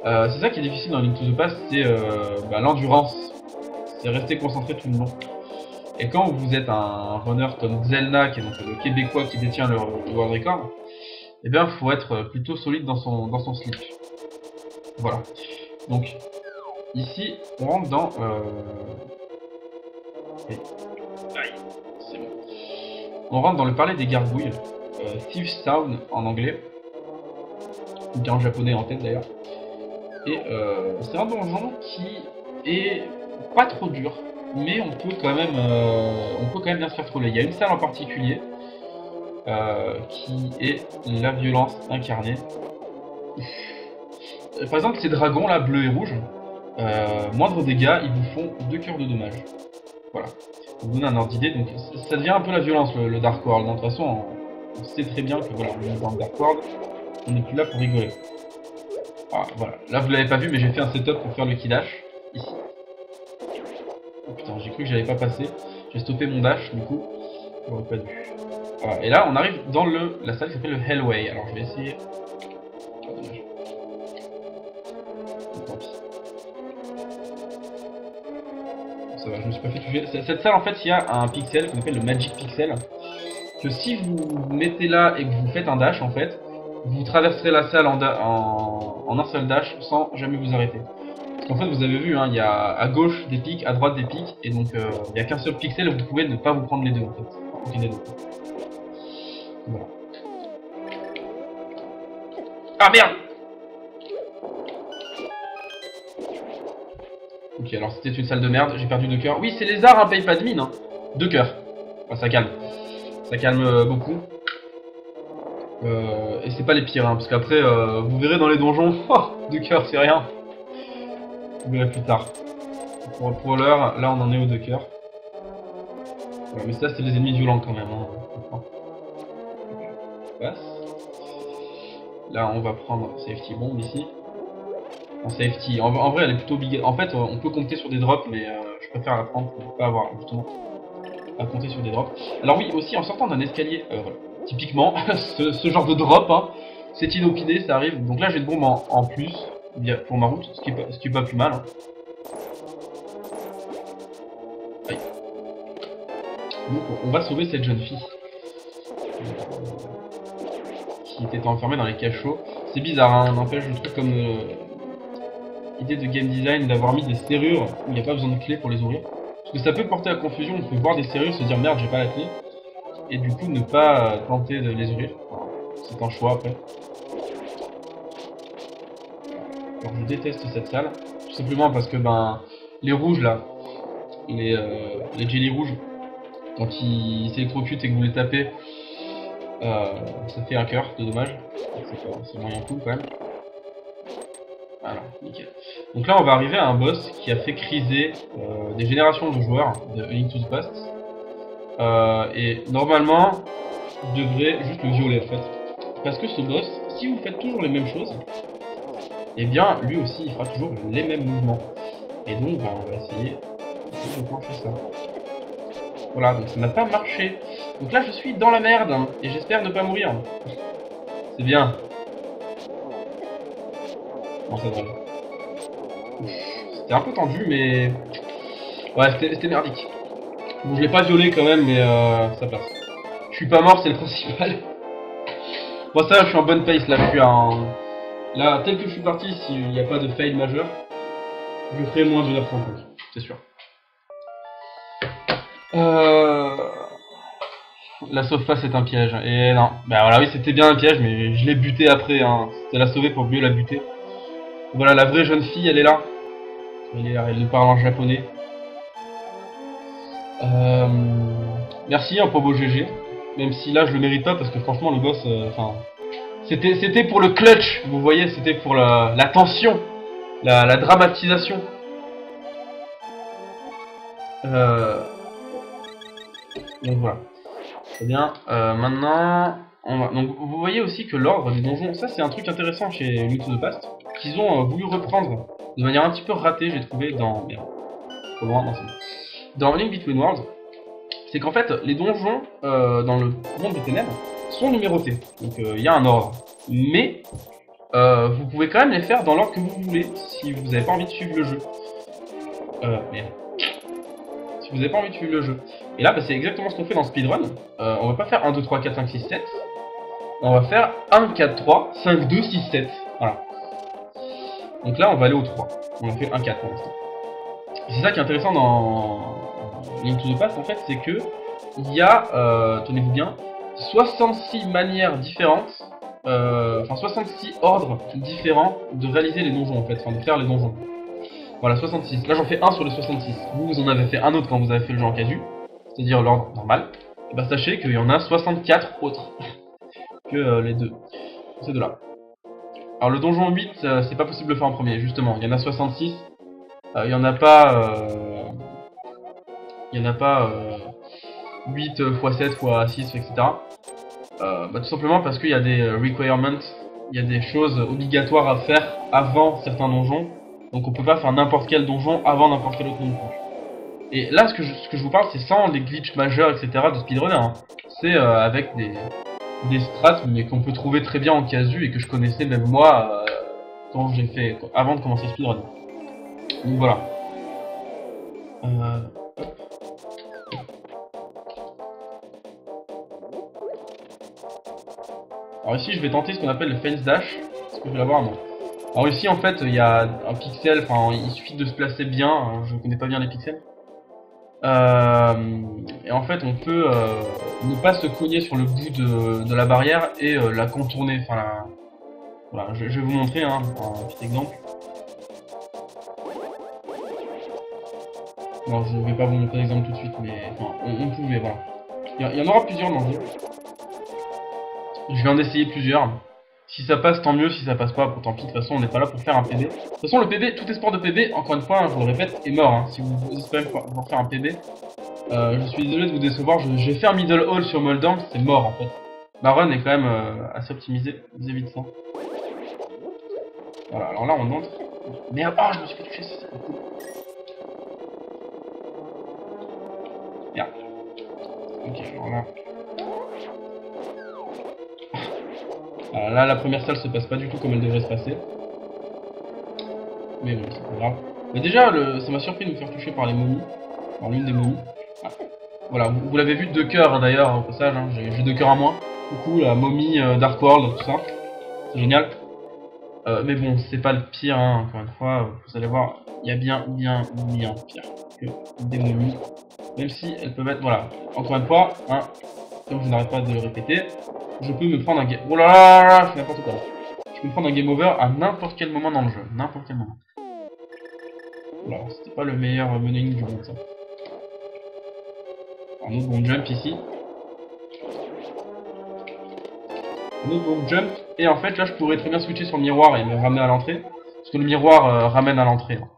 C'est ça qui est difficile dans Link to the Past, c'est bah, l'endurance. C'est rester concentré tout le long. Et quand vous êtes un runner comme Zelna, qui est donc le Québécois qui détient le world record, eh bien, faut être plutôt solide dans son slip. Voilà. Donc, ici, on rentre dans... Aïe, c'est bon. On rentre dans le palais des gargouilles, Thieves Town en anglais, ou bien en japonais en tête d'ailleurs. Et c'est un donjon qui est pas trop dur, mais on peut quand même bien se faire troller. Il y a une salle en particulier qui est la violence incarnée. Par exemple, ces dragons là, bleus et rouges, moindre dégâts, ils vous font 2 cœurs de dommages. Voilà. Pour vous donner un ordre d'idée, donc ça devient un peu la violence le Dark World. De toute façon, on sait très bien que voilà, on est dans le Dark World, on n'est plus là pour rigoler. Ah, voilà. Là vous l'avez pas vu, mais j'ai fait un setup pour faire le key dash ici. Oh putain, j'ai cru que j'avais pas passé. J'ai stoppé mon dash, du coup, j'aurais pas dû. Voilà. Et là, on arrive dans la salle qui s'appelle le Hellway. Alors je vais essayer. Oh, dommage. Tant pis. Ça va, je me suis pas fait toucher. Cette salle, en fait, il y a un pixel qu'on appelle le Magic Pixel. Que si vous mettez là et que vous faites un dash, en fait, vous traverserez la salle en un seul dash sans jamais vous arrêter. Parce qu'en fait, vous avez vu, hein, il y a à gauche des pics, à droite des pics, et donc il n'y a qu'un seul pixel et vous pouvez ne pas vous prendre les deux, en fait. Enfin, aucun des deux. Voilà. Ah merde! Ok, alors c'était une salle de merde, j'ai perdu 2 cœurs. Oui, c'est les arts, hein, paye pas de mine, hein. 2 cœurs. Enfin, ça calme. Ça calme beaucoup. Et c'est pas les pires, hein, parce qu'après, vous verrez dans les donjons, oh, 2 cœurs, c'est rien. Vous verrez plus tard. Pour l'heure, là on en est aux 2 cœurs. Voilà, mais ça, c'est les ennemis violents quand même. Hein. Passe. Là, on va prendre safety bomb ici. En safety, en vrai, elle est plutôt big. En fait, on peut compter sur des drops, mais je préfère la prendre pour ne pas avoir justement à compter sur des drops. Alors oui, aussi en sortant d'un escalier, voilà. Typiquement, ce genre de drop, hein, c'est inopiné, ça arrive. Donc là, j'ai une bombe en plus pour ma route, ce qui est pas plus mal. Hein. Aïe. Donc on va sauver cette jeune fille qui était enfermée dans les cachots. C'est bizarre, hein, n'empêche, je trouve comme idée de game design d'avoir mis des serrures où il n'y a pas besoin de clé pour les ouvrir. Parce que ça peut porter à confusion, on peut voir des serrures, se dire merde, j'ai pas la clé. Et du coup ne pas tenter de les ouvrir. C'est un choix après. Alors je déteste cette salle, tout simplement parce que ben les rouges là, les jelly rouges, quand ils s'électrocutent et que vous les tapez, ça fait un cœur de dommage. C'est moyen cool quand même. Voilà, nickel. Donc là on va arriver à un boss qui a fait criser des générations de joueurs de A Link to the Past. Et normalement, vous devrez juste le violer en fait. Parce que ce boss, si vous faites toujours les mêmes choses, et bien lui aussi il fera toujours les mêmes mouvements. Et donc bah, on va essayer de plancher ça. Voilà, donc ça n'a pas marché. Donc là je suis dans la merde, hein, et j'espère ne pas mourir. C'est bien. Bon, ça va. C'était un peu tendu, mais... ouais, c'était merdique. Bon, je l'ai pas violé quand même, mais ça passe. Je suis pas mort, c'est le principal. Bon, ça, je suis en bonne pace, là, je suis en... Là, tel que je suis parti, s'il n'y a pas de fail majeur, je ferai moins de 9 rencontres, c'est sûr. La sauve-face est un piège. Et non, bah voilà, oui, c'était bien un piège, mais je l'ai buté après, hein. C'était la sauver pour mieux la buter. Voilà, la vraie jeune fille, elle est là. Elle parle en japonais. Merci hein, pour vos GG. Même si là je le mérite pas parce que franchement le boss, enfin, c'était pour le clutch, vous voyez, c'était pour la tension, la dramatisation. Donc voilà. Très bien. Maintenant, donc vous voyez aussi que l'ordre des donjons, ça c'est un truc intéressant chez Link to the Past, qu'ils ont voulu reprendre de manière un petit peu ratée, j'ai trouvé dans... Merde, trop loin, non, c'est bon. Dans Link Between Worlds, c'est qu'en fait, les donjons dans le monde des ténèbres sont numérotés. Donc il y a un ordre. Mais vous pouvez quand même les faire dans l'ordre que vous voulez, si vous n'avez pas envie de suivre le jeu. Merde. Si vous n'avez pas envie de suivre le jeu. Et là, bah, c'est exactement ce qu'on fait dans Speedrun. On va pas faire 1, 2, 3, 4, 5, 6, 7. On va faire 1, 4, 3, 5, 2, 6, 7. Voilà. Donc là, on va aller au 3. On a fait 1, 4 pour l'instant. C'est ça qui est intéressant dans Link to the Past, en fait, c'est que il y a, tenez-vous bien, 66 manières différentes, enfin 66 ordres différents de réaliser les donjons en fait, enfin de faire les donjons. Voilà, 66. Là j'en fais un sur les 66. Vous en avez fait un autre quand vous avez fait le jeu en casu, c'est-à-dire l'ordre normal. Et bah sachez qu'il y en a 64 autres que les deux. Ces deux-là. Alors le donjon 8, c'est pas possible de le faire en premier, justement. Il y en a 66. Il y en a pas... il y en a pas 8 x 7 x 6, etc. Bah, tout simplement parce qu'il y a des requirements, il y a des choses obligatoires à faire avant certains donjons. Donc on peut pas faire n'importe quel donjon avant n'importe quel autre donjon. Et là, ce que je vous parle, c'est sans les glitches majeurs, etc. de speedrunner. Hein. C'est avec des strats, mais qu'on peut trouver très bien en casu et que je connaissais même moi quand j'ai fait, avant de commencer speedrun. Donc voilà. Alors ici, je vais tenter ce qu'on appelle le fence dash. Est-ce que je vais l'avoir? Non. Alors ici, en fait, il y a un pixel, enfin, il suffit de se placer bien. Hein, je connais pas bien les pixels. Et en fait, on peut ne pas se cogner sur le bout de la barrière et la contourner. Enfin, voilà, je vais vous montrer hein, un petit exemple. Non, je ne vais pas vous montrer l'exemple tout de suite, mais enfin, on pouvait, voilà. Il y en aura plusieurs dans le jeu. Je vais en essayer plusieurs. Si ça passe, tant mieux. Si ça passe pas, tant pis. De toute façon, on n'est pas là pour faire un PB. De toute façon, le PB, tout espoir de PB, encore une fois, hein, je vous le répète, est mort. Hein. Si vous espérez pouvoir faire un PB, je suis désolé de vous décevoir. J'ai fait un middle hall sur Moldang, c'est mort en fait. Ma run est quand même assez optimisée vis-à-vis de ça. Voilà, alors là, on entre. Merde, oh, je me suis fait toucher, c'est pas cool. Merde. Ok, alors là. Alors là, la première salle se passe pas du tout comme elle devrait se passer. Mais bon, c'est pas grave. Mais déjà, ça m'a surpris de me faire toucher par les momies. Par l'une des momies. Ah. Voilà, vous l'avez vu, 2 cœurs hein, d'ailleurs, au passage. Hein, j'ai 2 cœurs à moins. Coucou, la momie Dark World, tout ça. C'est génial. Mais bon, c'est pas le pire, hein, encore une fois. Vous allez voir, il y a bien pire que des momies. Même si elles peuvent être. Voilà, encore une fois, hein, comme je n'arrête pas de le répéter, je peux me prendre un game. Oh là là là, je fais n'importe quoi. Je peux me prendre un game over à n'importe quel moment dans le jeu. N'importe quel moment. Voilà, c'était pas le meilleur menüing du monde, ça. Un autre bon jump ici. Un autre bon jump. Et en fait, là, je pourrais très bien switcher sur le miroir et me ramener à l'entrée. Parce que le miroir ramène à l'entrée hein,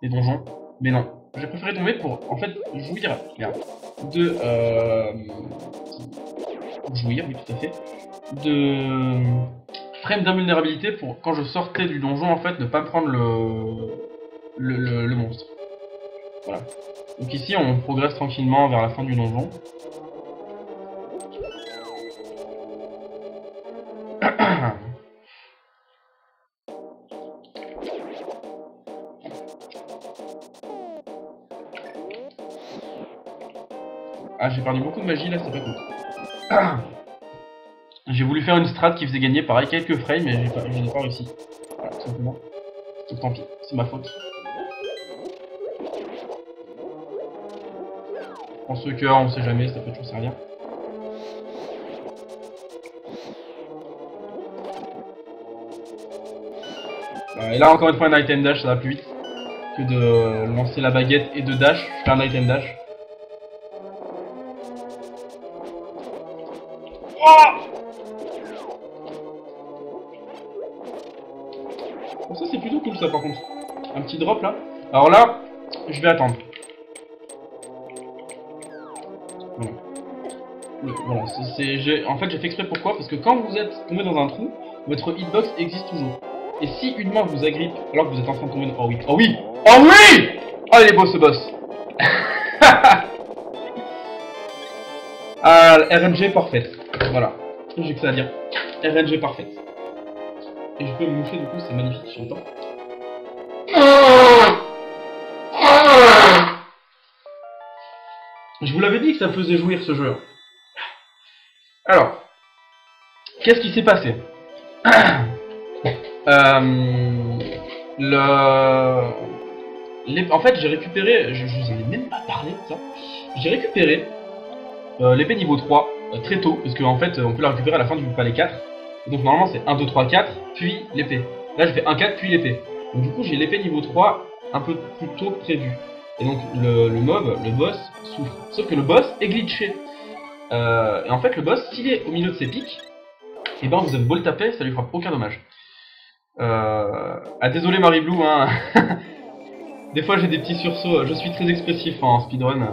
des donjons. Mais non. J'ai préféré tomber pour, en fait, jouir. Regarde. De. Jouir, oui, tout à fait. De. Frame d'invulnérabilité pour quand je sortais du donjon, en fait, ne pas me prendre le monstre. Voilà. Donc ici, on progresse tranquillement vers la fin du donjon. Ah, j'ai perdu beaucoup de magie là, c'est pas cool. J'ai voulu faire une strat qui faisait gagner pareil quelques frames, mais je n'ai pas réussi. Voilà, tout simplement. Donc tant pis, c'est ma faute. En ce cœur, on sait jamais, ça peut toujours servir. Et là, encore une fois, un item dash, ça va plus vite que de lancer la baguette et de dash. Je fais un item dash. Oh, bon, ça c'est plutôt cool ça par contre. Un petit drop là. Alors là, je vais attendre. Voilà. Voilà, en fait j'ai fait exprès pourquoi? Parce que quand vous êtes tombé dans un trou, votre hitbox existe toujours. Et si une main vous agrippe alors que vous êtes en train de tomber dans... Oh oui, oh oui, oh oui. Oh il est beau ce boss. Ah, RNG parfaite. Voilà, j'ai que ça à dire. RNG parfaite. Et je peux me moucher du coup, c'est magnifique, j'entends. Je vous l'avais dit que ça me faisait jouir ce jeu. Alors, qu'est-ce qui s'est passé? En fait, j'ai récupéré, je vous en ai même pas parlé de ça. J'ai récupéré l'épée niveau 3 très tôt, parce qu'en fait on peut la récupérer à la fin du palais 4. Et donc normalement c'est 1, 2, 3, 4, puis l'épée. Là je fais 1, 4, puis l'épée. Donc du coup j'ai l'épée niveau 3 un peu plus tôt que prévu. Et donc le mob, le boss, souffre. Sauf que le boss est glitché. Et en fait le boss, s'il est au milieu de ses pics, et ben vous avez beau le taper, ça lui fera aucun dommage. Ah désolé Marie-Blue, hein. Des fois j'ai des petits sursauts, je suis très expressif en speedrun.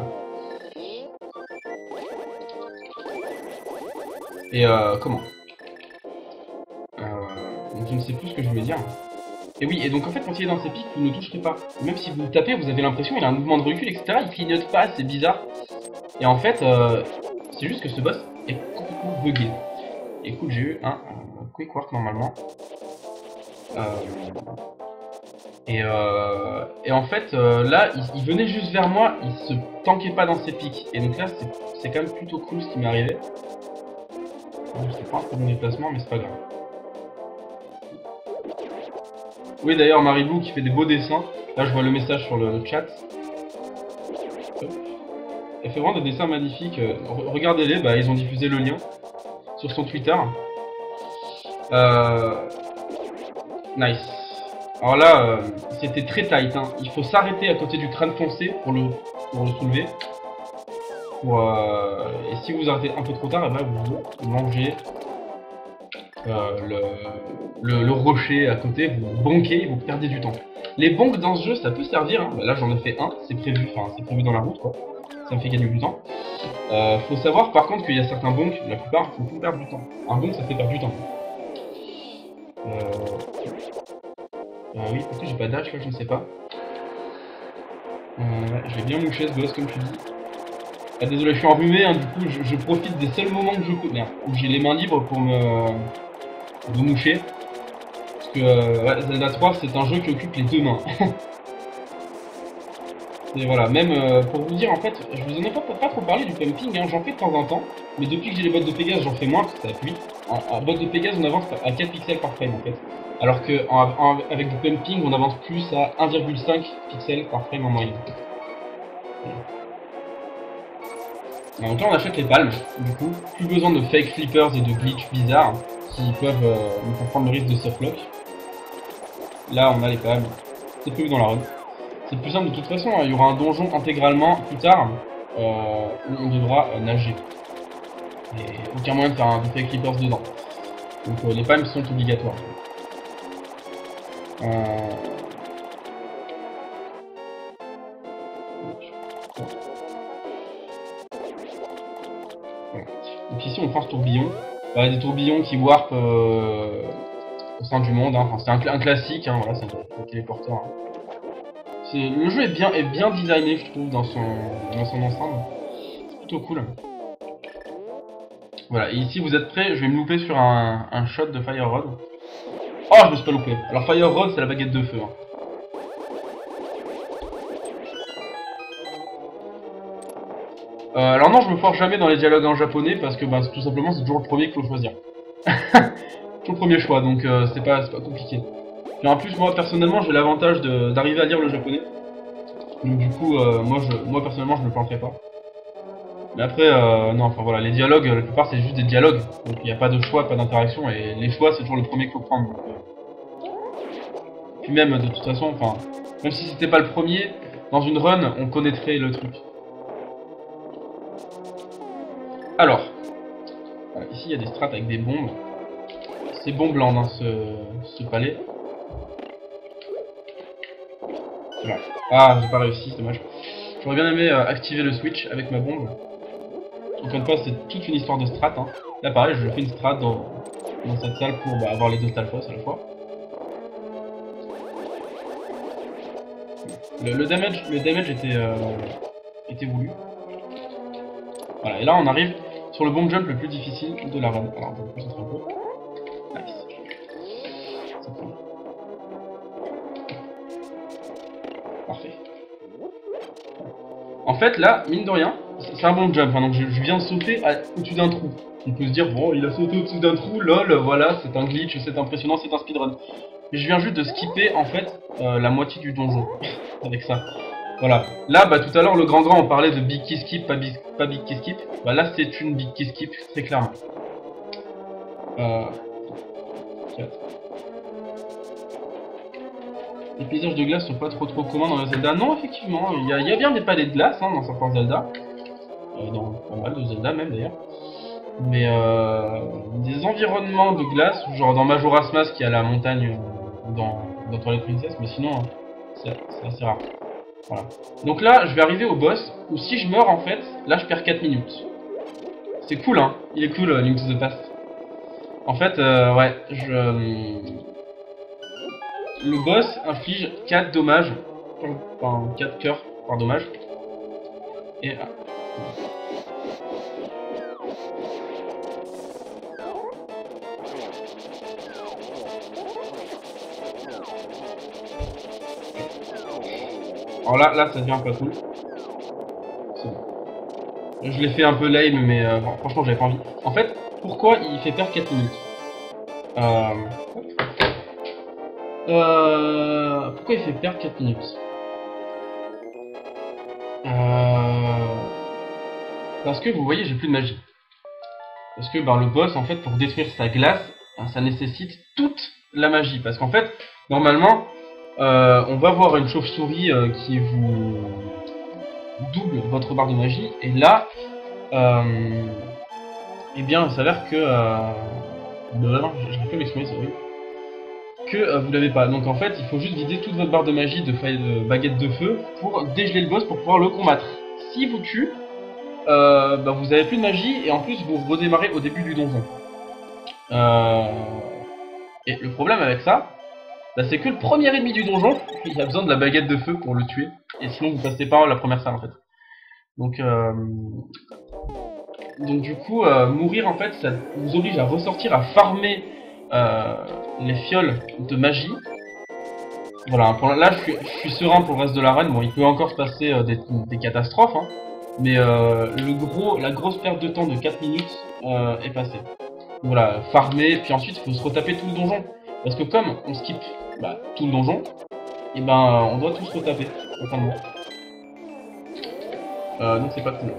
Et comment donc je ne sais plus ce que je voulais dire. Et oui, et donc en fait quand il est dans ses pics, vous ne toucherez pas. Même si vous le tapez, vous avez l'impression qu'il a un mouvement de recul, etc. Il clignote pas, c'est bizarre. Et en fait, c'est juste que ce boss est complètement bugué. Écoute, j'ai eu un quick work normalement. Et en fait, là, il venait juste vers moi, il se tankait pas dans ses pics. Et donc là, c'est quand même plutôt cool ce qui m'est arrivé. C'est pas un très bon déplacement, mais c'est pas grave. Oui, d'ailleurs, Marie-Blue qui fait des beaux dessins. Là, je vois le message sur le chat. Elle fait vraiment des dessins magnifiques. Regardez-les, bah, ils ont diffusé le lien sur son Twitter. Nice. Alors là, c'était très tight. Hein. Il faut s'arrêter à côté du crâne foncé pour le soulever. Et si vous arrêtez un peu trop tard, eh ben, vous mangez le rocher à côté, vous bonkez, vous perdez du temps. Les bonks dans ce jeu, ça peut servir. Hein. Là, j'en ai fait un, c'est prévu dans la route, quoi. Ça me fait gagner du temps. Faut savoir par contre qu'il y a certains bonks, la plupart, faut plus perdre du temps. Un bonk, ça fait perdre du temps. Oui, pourquoi j'ai pas dash là, je ne sais pas. Je vais bien moucher ce boss comme tu dis. Ah désolé, je suis enrhumé, hein, du coup je profite des seuls moments que où j'ai les mains libres pour me moucher. Parce que ouais, Zelda 3 c'est un jeu qui occupe les deux mains. Et voilà, même pour vous dire en fait, je vous en ai pas trop parlé du pumping, hein, j'en fais de temps en temps. Mais depuis que j'ai les bottes de Pégase, j'en fais moins parce que ça appuie. En bottes de Pégase, on avance à 4 pixels par frame en fait. Alors que avec du pumping, on avance plus à 1,5 pixels par frame en moyenne. Donc là on achète les palmes, du coup, plus besoin de fake flippers et de glitch bizarres qui peuvent nous faire prendre le risque de softlock. Là on a les palmes, c'est prévu dans la run. C'est plus simple de toute façon, hein. Il y aura un donjon intégralement plus tard où on devra nager. Et aucun moyen de faire des fake flippers dedans. Donc les palmes sont obligatoires. Donc ici on prend ce tourbillon. Voilà, des tourbillons qui warpent au sein du monde. Hein. Enfin, c'est un classique, hein, voilà, c'est un téléporteur. Hein. Le jeu est bien designé, je trouve, dans son ensemble. C'est plutôt cool. Voilà, et ici vous êtes prêts, je vais me louper sur un shot de Fire Rod. Oh, je me suis pas loupé. Alors Fire Rod, c'est la baguette de feu. Hein. Alors non, je me force jamais dans les dialogues en japonais parce que bah, tout simplement c'est toujours le premier qu'il faut choisir. Toujours le premier choix, donc c'est pas compliqué. Et en plus, moi personnellement, j'ai l'avantage d'arriver à lire le japonais. Donc du coup, moi personnellement, je me planterai pas. Mais après, non, enfin voilà, les dialogues, la plupart c'est juste des dialogues. Donc il n'y a pas de choix, pas d'interaction, et les choix c'est toujours le premier qu'il faut prendre. Donc, puis même, de toute façon, enfin, même si c'était pas le premier, dans une run, on connaîtrait le truc. Alors, voilà, ici il y a des strats avec des bombes. C'est bombland hein, ce palais. Voilà. Ah, j'ai pas réussi, c'est dommage. J'aurais bien aimé activer le switch avec ma bombe. Encore une fois, c'est toute une histoire de strat. Hein. Là, pareil, je fais une strat dans cette salle pour bah, avoir les deux Stalfos à la fois. Le damage était voulu. Voilà, et là on arrive sur le bomb jump le plus difficile de la run. Alors, je vais me concentrer un peu. Nice. C'est cool. Parfait. En fait, là, mine de rien, c'est un bomb jump. Hein, donc, je viens de sauter au-dessus d'un trou. On peut se dire, bon, il a sauté au-dessus d'un trou, lol, voilà, c'est un glitch, c'est impressionnant, c'est un speedrun. Mais je viens juste de skipper, en fait, la moitié du donjon avec ça. Voilà. Là, bah tout à l'heure, le grand on parlait de big key skip, pas big key skip. Bah là, c'est une big key skip, très clairement. 4. Les paysages de glace sont pas trop communs dans les Zelda. Non, effectivement, il y a bien des palais de glace hein, dans certains Zelda. Dans pas mal de Zelda même d'ailleurs. Mais des environnements de glace, genre dans Majora's Mask, qui a la montagne dans Twilight Princess, mais sinon, c'est assez rare. Voilà. Donc là, je vais arriver au boss, où si je meurs en fait, là je perds 4 minutes. C'est cool hein, il est cool Link to the Past. En fait, ouais, le boss inflige 4 dommages, enfin 4 cœurs par dommage. Et... alors là ça devient pas cool. Je l'ai fait un peu lame, mais franchement j'avais pas envie. En fait, pourquoi il fait perdre 4 minutes pourquoi il fait perdre 4 minutes Parce que vous voyez, j'ai plus de magie. Parce que le boss, en fait, pour détruire sa glace, ça nécessite toute la magie. Parce qu'en fait, normalement, on va voir une chauve-souris qui vous double votre barre de magie. Et là, eh bien, il s'avère que... je vais pas m'exprimer, c'est horrible. Que vous l'avez pas. Donc en fait, il faut juste vider toute votre barre de magie de baguette de feu pour dégeler le boss pour pouvoir le combattre. Si vous tue, vous avez plus de magie et en plus vous redémarrez au début du donjon. Et le problème avec ça, c'est que le premier ennemi du donjon, il a besoin de la baguette de feu pour le tuer. Et sinon vous passez pas la première salle en fait. Donc du coup, mourir en fait, ça vous oblige à ressortir à farmer les fioles de magie. Voilà, là je suis serein pour le reste de l'arène. Bon, il peut encore se passer des catastrophes, hein, mais la grosse perte de temps de 4 minutes est passée. Voilà, farmer, puis ensuite il faut se retaper tout le donjon. Parce que comme on skip tout le donjon, et on doit tout se retaper, totalement. Donc c'est pas cool.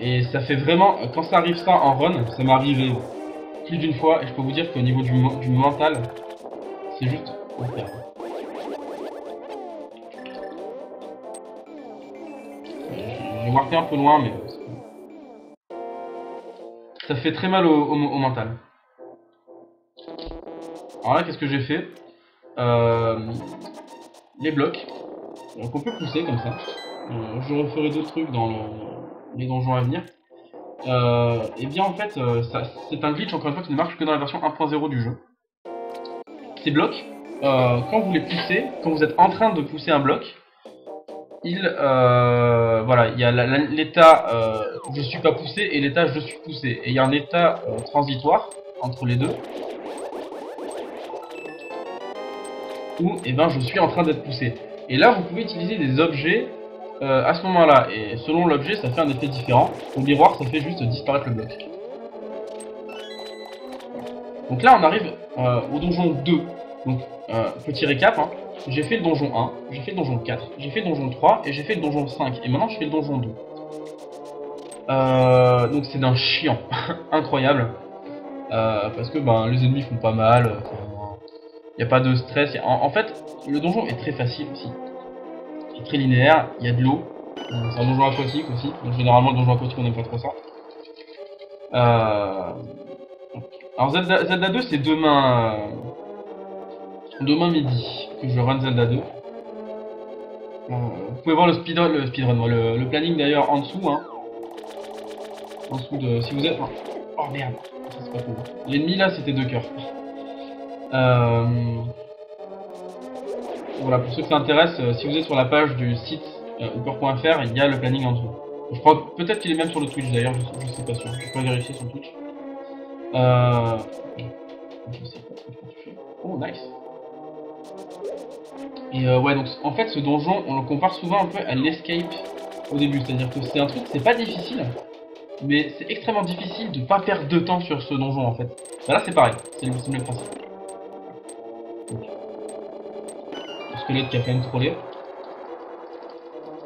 Et ça fait vraiment, quand ça arrive ça en run, ça m'est arrivé plus d'une fois, et je peux vous dire qu'au niveau du mental, c'est juste enfer. J'ai warpé un peu loin, mais ça fait très mal au mental. Alors là, qu'est-ce que j'ai fait? Les blocs, donc on peut pousser comme ça. Je referai d'autres trucs dans les donjons à venir. Et bien en fait, c'est un glitch encore une fois qui ne marche que dans la version 1.0 du jeu. Ces blocs, quand vous les poussez, quand vous êtes en train de pousser un bloc, voilà, il y a l'état je suis pas poussé et l'état je suis poussé. Et il y a un état transitoire entre les deux où je suis en train d'être poussé. Et là vous pouvez utiliser des objets à ce moment-là, et selon l'objet ça fait un effet différent. Au miroir ça fait juste disparaître le bloc. Donc là on arrive au donjon 2. Donc petit récap, hein. J'ai fait le donjon 1, j'ai fait le donjon 4, j'ai fait le donjon 3 et j'ai fait le donjon 5. Et maintenant je fais le donjon 2. Donc c'est d'un chiant incroyable. Parce que les ennemis font pas mal. Il n'y a pas de stress. En fait, le donjon est très facile aussi. Il est très linéaire, il y a de l'eau. C'est un donjon aquatique aussi. Donc généralement le donjon aquatique on n'aime pas trop ça. Alors Zelda 2 c'est demain midi que je run Zelda 2. Vous pouvez voir le speedrun, le planning d'ailleurs en dessous. Hein. En dessous de... Si vous êtes... Oh merde, ça c'est pas cool. L'ennemi là c'était 2 cœurs. Voilà, pour ceux que ça intéresse, si vous êtes sur la page du site upper.fr, il y a le planning en dessous. Je crois peut-être qu'il est même sur le Twitch d'ailleurs, je sais pas sûr. Je peux vérifier sur le Twitch. Je sais pas ce que je peux toucher. Oh nice. Et ouais, donc en fait ce donjon on le compare souvent un peu à l'escape au début, c'est-à-dire que c'est un truc, c'est pas difficile, mais c'est extrêmement difficile de pas perdre de temps sur ce donjon en fait. Là c'est pareil, c'est le même principe. Donc, squelette qui a fait une trollée.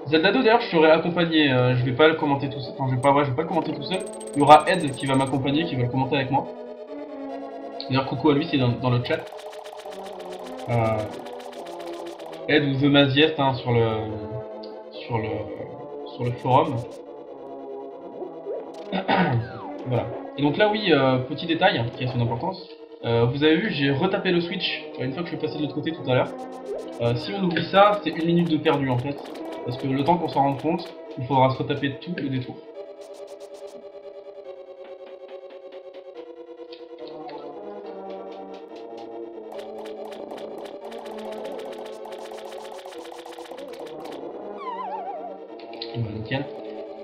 Zelda 2 d'ailleurs je serai accompagné, je vais pas le commenter tout seul, enfin je vais pas le commenter tout seul. Il y aura Ed qui va m'accompagner, qui va le commenter avec moi. D'ailleurs coucou à lui, c'est dans le chat. Ed ou The Maziest hein, sur le forum. Voilà. Et donc là oui, petit détail qui a son importance. Vous avez vu, j'ai retapé le Switch une fois que je suis passé de l'autre côté tout à l'heure. Si on oublie ça, c'est 1 minute de perdu en fait. Parce que le temps qu'on s'en rende compte, il faudra se retaper tout le détour. Nickel.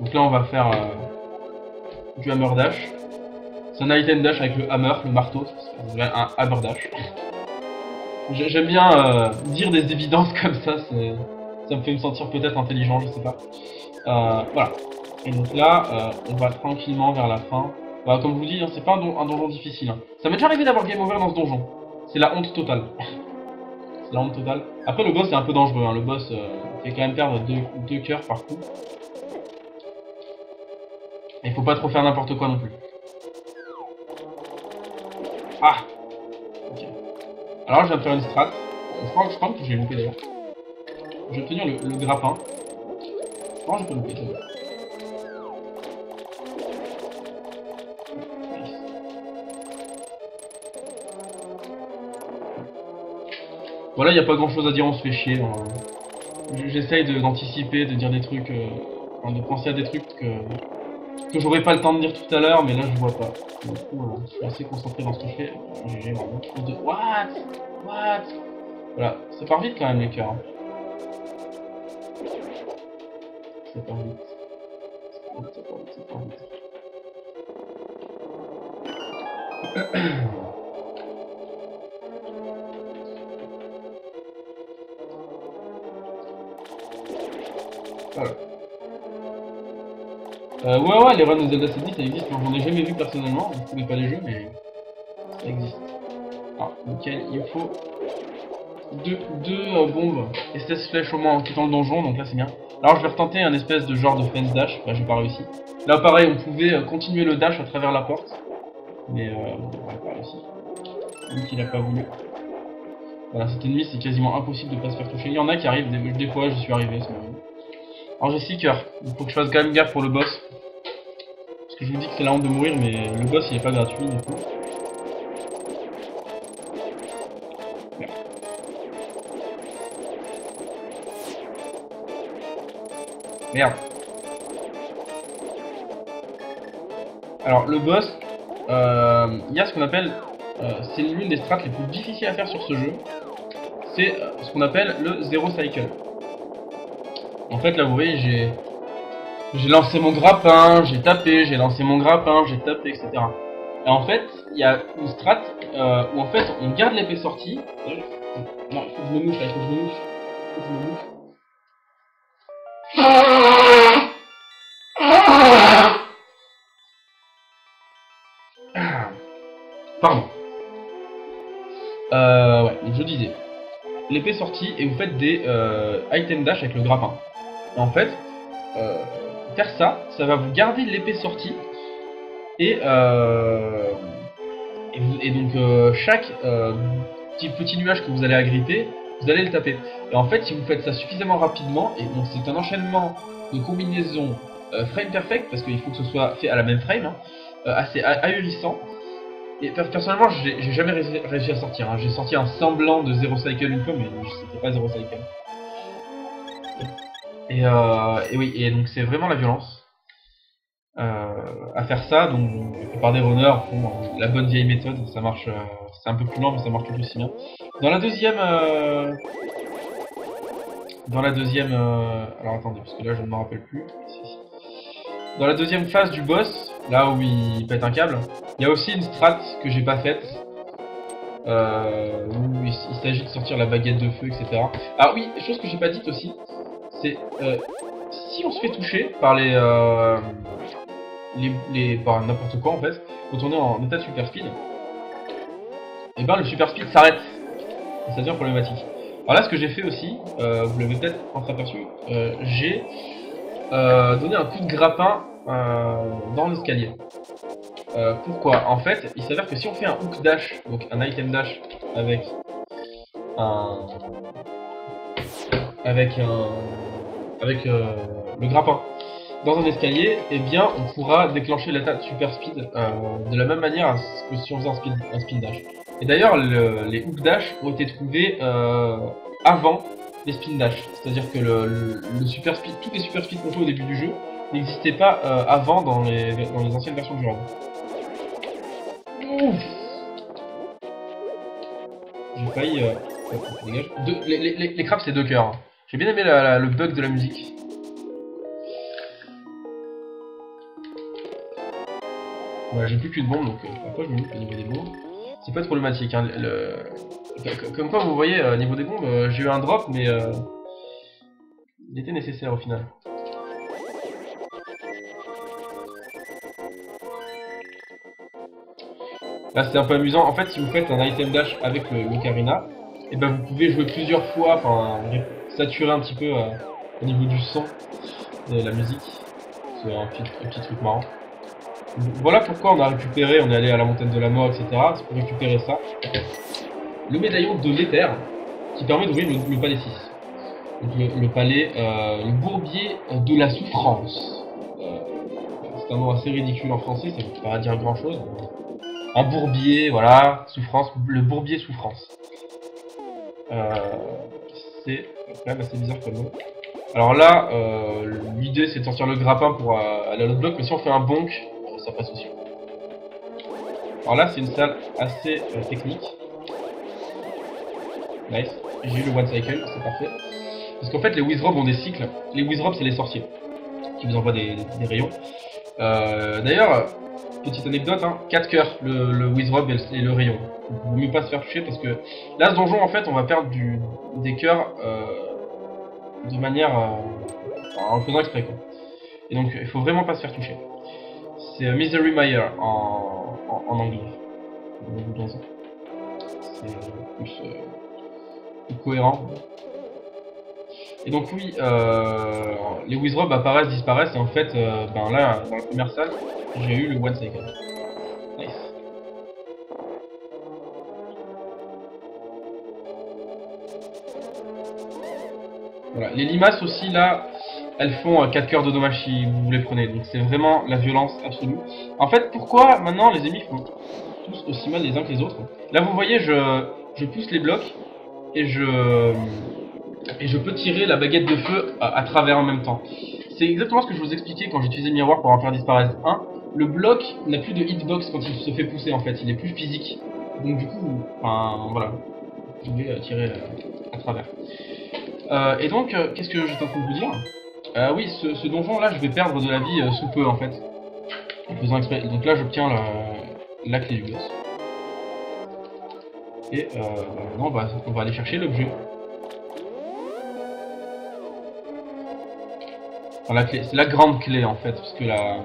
Donc là on va faire du hammer dash. C'est un item dash avec le hammer, le marteau, c'est un hammer dash. J'aime bien dire des évidences comme ça, ça me fait me sentir peut-être intelligent, je sais pas. Voilà. Et donc là, on va tranquillement vers la fin. Bah, comme je vous dis, hein, c'est pas un donjon difficile. Hein. Ça m'est déjà arrivé d'avoir game over dans ce donjon. C'est la honte totale. C'est la honte totale. Après, le boss est un peu dangereux. Hein. Le boss fait quand même perdre deux cœurs par coup. Et il faut pas trop faire n'importe quoi non plus. Ah! Ok. Alors je vais faire une strat. Je crois que j'ai loupé d'ailleurs. Je vais obtenir le grappin. Non, j'ai pas loupé. Voilà, il n'y a pas grand chose à dire, on se fait chier. Hein. J'essaye d'anticiper, de dire des trucs, enfin, de penser à des trucs que j'aurais pas le temps de dire tout à l'heure, mais là je vois pas. Du coup, je suis assez concentré dans ce que je fais. J'ai vraiment trop de... What? Voilà, ça part vite quand même les cœurs. Ça part vite. Ça part vite. Voilà. Ouais, les runs de Zelda CD ça existe, j'en ai jamais vu personnellement, je ne connais pas les jeux, mais ça existe. Ah, nickel, il me faut deux bombes et 16 flèches au moins en quittant le donjon, donc là c'est bien. Alors je vais retenter un espèce de genre de fence dash, enfin j'ai pas réussi. Là pareil, on pouvait continuer le dash à travers la porte, mais on n'a pas réussi. Donc il a pas voulu. Voilà, cet ennemi c'est quasiment impossible de pas se faire toucher. Il y en a qui arrivent, des fois j'y suis arrivé. Alors j'ai 6 cœurs, il faut que je fasse quand même gaffe pour le boss. Parce que je vous dis que c'est la honte de mourir, mais le boss il est pas gratuit du coup. Merde. Merde. Alors le boss, il y a ce qu'on appelle, c'est l'une des strats les plus difficiles à faire sur ce jeu. C'est ce qu'on appelle le zero cycle. En fait là vous voyez j'ai lancé mon grappin, j'ai tapé, j'ai lancé mon grappin, j'ai tapé, etc. Et en fait, il y a une strat où en fait on garde l'épée sortie. Non, il faut que je me mouche là, il faut que je me mouche. Il faut que je me mouche. Pardon. Ouais, donc je disais. L'épée sortie et vous faites des item dash avec le grappin. Et en fait, faire ça, ça va vous garder l'épée sortie et donc chaque petit nuage que vous allez agripper, vous allez le taper. Et en fait, si vous faites ça suffisamment rapidement, et donc c'est un enchaînement de combinaisons frame perfect, parce qu'il faut que ce soit fait à la même frame, hein, assez ahurissant. Et personnellement, j'ai jamais réussi à sortir. Hein. J'ai sorti un semblant de zero cycle une fois, mais c'était pas zero cycle. Et oui, et donc c'est vraiment la violence à faire ça. Donc la plupart des runners font la bonne vieille méthode. Ça marche, c'est un peu plus lent, mais ça marche tout aussi bien. Dans la deuxième, alors attendez, parce que là je ne me rappelle plus. Dans la deuxième phase du boss, là où il pète un câble, il y a aussi une strat que j'ai pas faite. Où il s'agit de sortir la baguette de feu, etc. Ah oui, chose que j'ai pas dite aussi, c'est si on se fait toucher par par n'importe quoi en fait, quand on est en état de super speed, et ben le super speed s'arrête. Et ça devient problématique. Alors là, ce que j'ai fait aussi, vous l'avez peut-être entreaperçu, j'ai donné un coup de grappin dans l'escalier. Pourquoi? En fait, il s'avère que si on fait un hook dash, donc un item dash avec un le grappin dans un escalier, eh bien on pourra déclencher l'attaque super speed de la même manière que si on faisait un spin dash. Et d'ailleurs les hook dash ont été trouvés avant les spin dash, c'est-à-dire que le super speed, tous les super speed qu'on fait au début du jeu n'existaient pas avant dans les anciennes versions du jeu. Ouf. J'ai failli dégage. Les crabes c'est 2 cœurs. J'ai bien aimé le bug de la musique. Voilà, j'ai plus qu'une bombe, donc parfois je me loupe au niveau des bombes. C'est pas problématique. Hein, comme quoi, vous voyez, au niveau des bombes, j'ai eu un drop, mais il était nécessaire au final. Là, c'est un peu amusant. En fait, si vous faites un item dash avec l'ocarina, et ben vous pouvez jouer plusieurs fois, enfin saturer un petit peu au niveau du son de la musique. C'est un petit truc marrant. Voilà pourquoi on a récupéré, on est allé à la montagne de la mort, etc. C'est pour récupérer ça. Le médaillon de l'éther, qui permet d'ouvrir le palais 6. Donc le palais, le bourbier de la souffrance. C'est un nom assez ridicule en français, ça ne veut pas dire grand chose. Un bourbier, voilà, souffrance, le bourbier souffrance. C'est quand même assez bizarre comme nom. Alors là, l'idée c'est de sortir le grappin pour aller à l'autre bloc, mais si on fait un bonk, ça passe aussi. Alors là, c'est une salle assez technique. Nice. J'ai eu le one cycle, c'est parfait. Parce qu'en fait, les wizrobes ont des cycles. Les wizrobes, c'est les sorciers qui vous envoient des rayons. D'ailleurs, petite anecdote, hein, 4 cœurs, le wizrobe et le rayon. Il vaut mieux pas se faire toucher parce que là, ce donjon, en fait, on va perdre des cœurs de manière en le faisant exprès, quoi. Et donc, il faut vraiment pas se faire toucher. C'est Misery Mire en anglais. C'est plus cohérent. Et donc oui, les wizrobes apparaissent, disparaissent, et en fait, ben là, dans la première salle, j'ai eu le one cycle. Nice. Voilà, les limaces aussi, là, elles font 4 cœurs de dommages si vous les prenez, donc c'est vraiment la violence absolue. En fait, pourquoi maintenant les ennemis font tous aussi mal les uns que les autres? Là, vous voyez, je pousse les blocs, et je peux tirer la baguette de feu à travers en même temps. C'est exactement ce que je vous expliquais quand j'utilisais Miroir pour en faire disparaître un. Le bloc n'a plus de hitbox quand il se fait pousser en fait, il est plus physique. Donc du coup, enfin voilà, vous pouvez tirer à travers. Et donc, qu'est-ce que j'étais en train de vous dire? Oui, ce donjon là, je vais perdre de la vie sous peu en fait. En faisant exprès. Donc là, j'obtiens la clé du boss. Et maintenant, on va aller chercher l'objet. Enfin, c'est la grande clé en fait, parce que la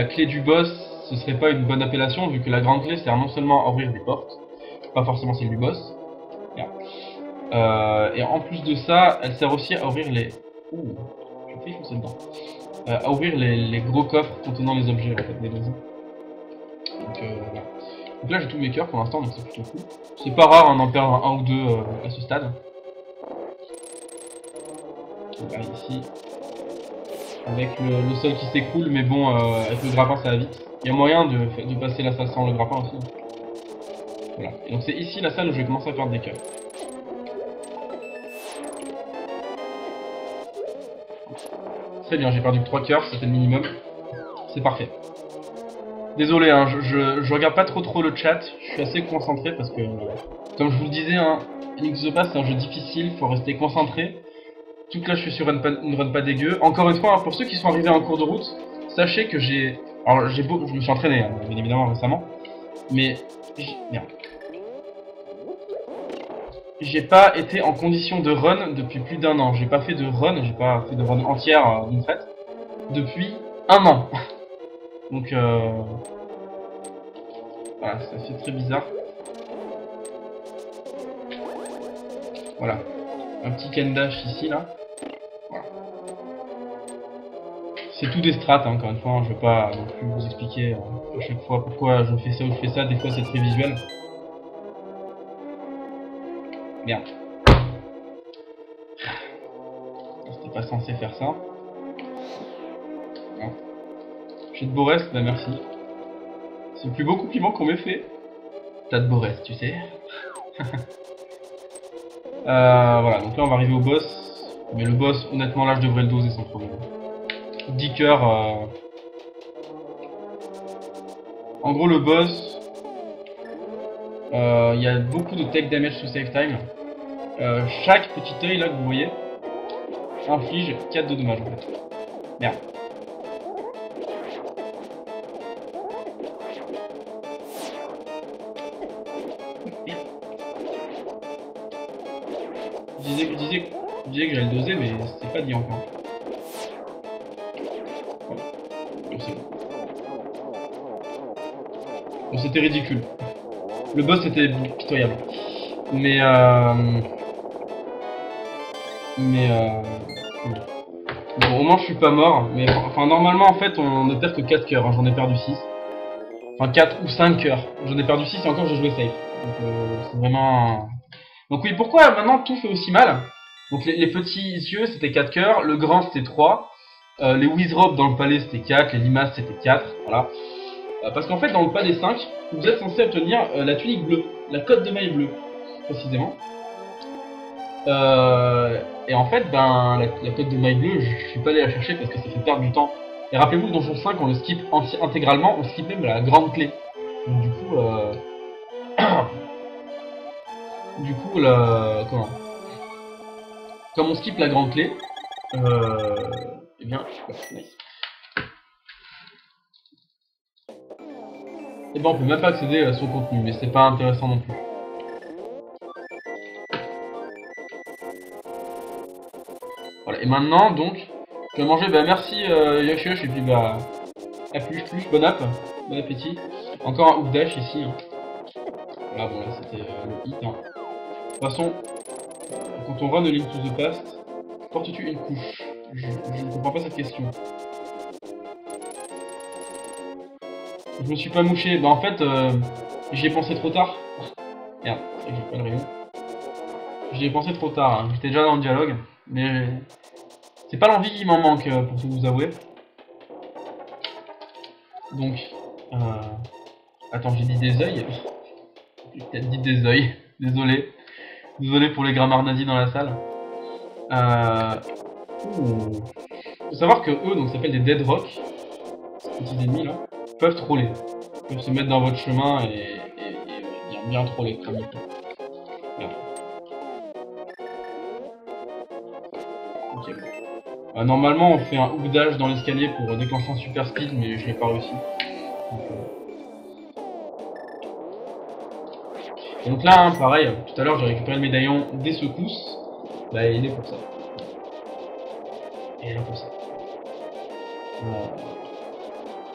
clé du boss, ce serait pas une bonne appellation, vu que la grande clé sert non seulement à ouvrir des portes, pas forcément celle du boss, et en plus de ça, elle sert aussi à ouvrir les... Ouh, j'ai failli foncer dedans. À ouvrir les gros coffres contenant les objets en fait, des maisons. Donc voilà. Donc là j'ai tous mes cœurs pour l'instant, donc c'est plutôt cool. C'est pas rare d'en perdre un ou deux à ce stade. Donc là ici, avec le sol qui s'écroule, mais bon, avec le grappin ça va vite. Il y a moyen de passer la salle sans le grappin aussi. Voilà. Et donc c'est ici la salle où je vais commencer à perdre des cœurs. Très bien, j'ai perdu que 3 cœurs, c'était le minimum. C'est parfait. Désolé, hein, je regarde pas trop le chat, je suis assez concentré parce que, comme je vous le disais, hein, Phoenix the Pass c'est un jeu difficile, faut rester concentré. Toute là je suis sur une run pas dégueu. Encore une fois, hein, pour ceux qui sont arrivés en cours de route, sachez que j'ai... Alors je me suis entraîné, hein, bien évidemment récemment, mais... Merde. J'ai pas été en condition de run depuis plus d'1 an. J'ai pas fait de run, j'ai pas fait de run entière d'une traite depuis 1 an. Donc voilà, ça fait très bizarre. Voilà. Un petit Kendash ici, là. Voilà. C'est tout des strats, hein, encore une fois. Hein. Je vais pas non plus vous expliquer à chaque fois pourquoi je fais ça ou je fais ça. Des fois, c'est très visuel. Merde. C'était pas censé faire ça. Non. J'ai de Borest, bah merci. C'est le plus beau compliment qu'on m'ait fait. T'as de Borest, tu sais. Voilà, donc là on va arriver au boss. Mais le boss, honnêtement, là je devrais le doser sans problème. 10 cœurs. En gros, le boss, il y a beaucoup de take damage sous save time. Chaque petit œil là que vous voyez inflige 4 de dommages en fait. Merde. Je disais que j'allais le doser, mais c'est pas dit encore. Voilà. Donc c'est bon. Bon, c'était ridicule. Le boss était pitoyable. Mais bon, au moins je suis pas mort. Mais enfin, normalement, en fait, on ne perd que 4 cœurs. Hein. J'en ai perdu 6. Enfin, 4 ou 5 cœurs. J'en ai perdu 6 et encore j'ai joué safe. Donc, c'est vraiment... Donc oui, pourquoi maintenant tout fait aussi mal? Donc les petits yeux c'était 4 cœurs, le grand c'était 3, les Wizrobes dans le palais c'était 4, les limaces c'était 4, voilà. Parce qu'en fait dans le palais 5, vous êtes censé obtenir la tunique bleue, la cotte de maille bleue, précisément. Et en fait, ben la cotte de maille bleue, je suis pas allé la chercher parce que ça fait perdre du temps. Et rappelez-vous, le donjon 5, on le skip intégralement, on skip même la grande clé. Donc du coup, comment? Comme on skip la grande clé, eh bien, nice. Et ben on peut même pas accéder à son contenu, mais c'est pas intéressant non plus. Voilà, et maintenant donc, je vais manger, bah merci Yoshi et puis bah, à plus, bon app, bon appétit. Encore un hook dash ici. Hein. Voilà, bon là c'était le hit. Hein. De toute façon, quand on run le Link to the Past, portes-tu une couche? Je ne comprends pas cette question. Je me suis pas mouché. Bah en fait, j'y ai pensé trop tard. Merde, c'est vrai que j'ai pas le rayon. J'y ai pensé trop tard. Hein. J'étais déjà dans le dialogue, mais c'est pas l'envie qui m'en manque pour tout vous avouer. Donc, attends, j'ai dit des œils. J'ai peut-être dit des œils. Désolé. Désolé pour les grammaires nazis dans la salle. Faut savoir que eux, donc s'appellent des Dead Rock, ces petits ennemis là, peuvent troller. Ils peuvent se mettre dans votre chemin et bien troller comme il faut. Ok. Normalement, on fait un hook dash dans l'escalier pour déclencher un super speed, mais je l'ai pas réussi. Et donc là, hein, pareil, tout à l'heure j'ai récupéré le médaillon des secousses. Bah, il est pour ça. Et là pour ça.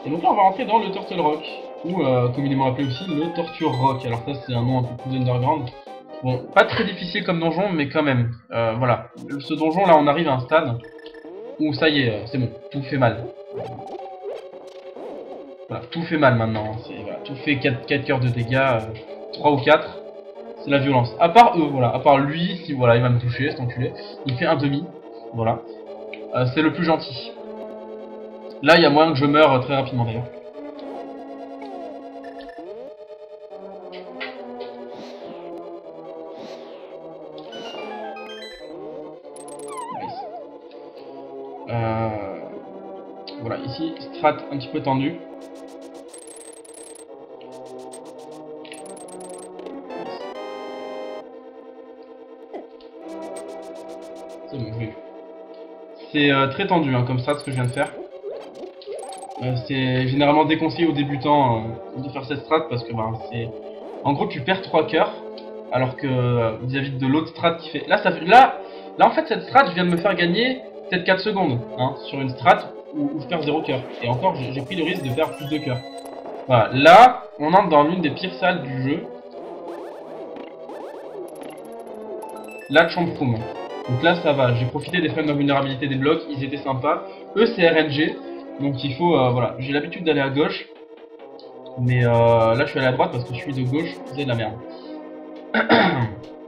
Et donc là on va rentrer dans le Turtle Rock, ou communément appelé aussi le Torture Rock. Alors ça c'est un nom un peu plus underground. Bon, pas très difficile comme donjon, mais quand même. Voilà, ce donjon là on arrive à un stade où ça y est, c'est bon, tout fait mal. Voilà, tout fait mal maintenant, voilà, tout fait 4 cœurs de dégâts, 3 ou 4, c'est la violence. À part eux, voilà, à part lui, si voilà, il va me toucher, cet enculé, il fait un demi, voilà. C'est le plus gentil. Là, il y a moyen que je meure très rapidement d'ailleurs. Nice. Voilà, ici, strat un petit peu tendu. C'est bon, je l'ai eu. C'est très tendu hein, comme strat ce que je viens de faire. C'est généralement déconseillé aux débutants de faire cette strat parce que ben, c'est... En gros tu perds 3 cœurs alors que vis-à-vis de l'autre strat qui fait... Là, là en fait cette strat je viens de me faire gagner peut-être 4 secondes hein, sur une strat où je perds 0 cœur. Et encore j'ai pris le risque de perdre plus de cœurs. Voilà, là on entre dans l'une des pires salles du jeu. la Champ Room. Donc là ça va, j'ai profité des frames de vulnérabilité des blocs, ils étaient sympas. Eux c'est RNG, donc il faut, voilà, j'ai l'habitude d'aller à gauche. Mais là je suis allé à droite parce que je suis de gauche, c'est de la merde.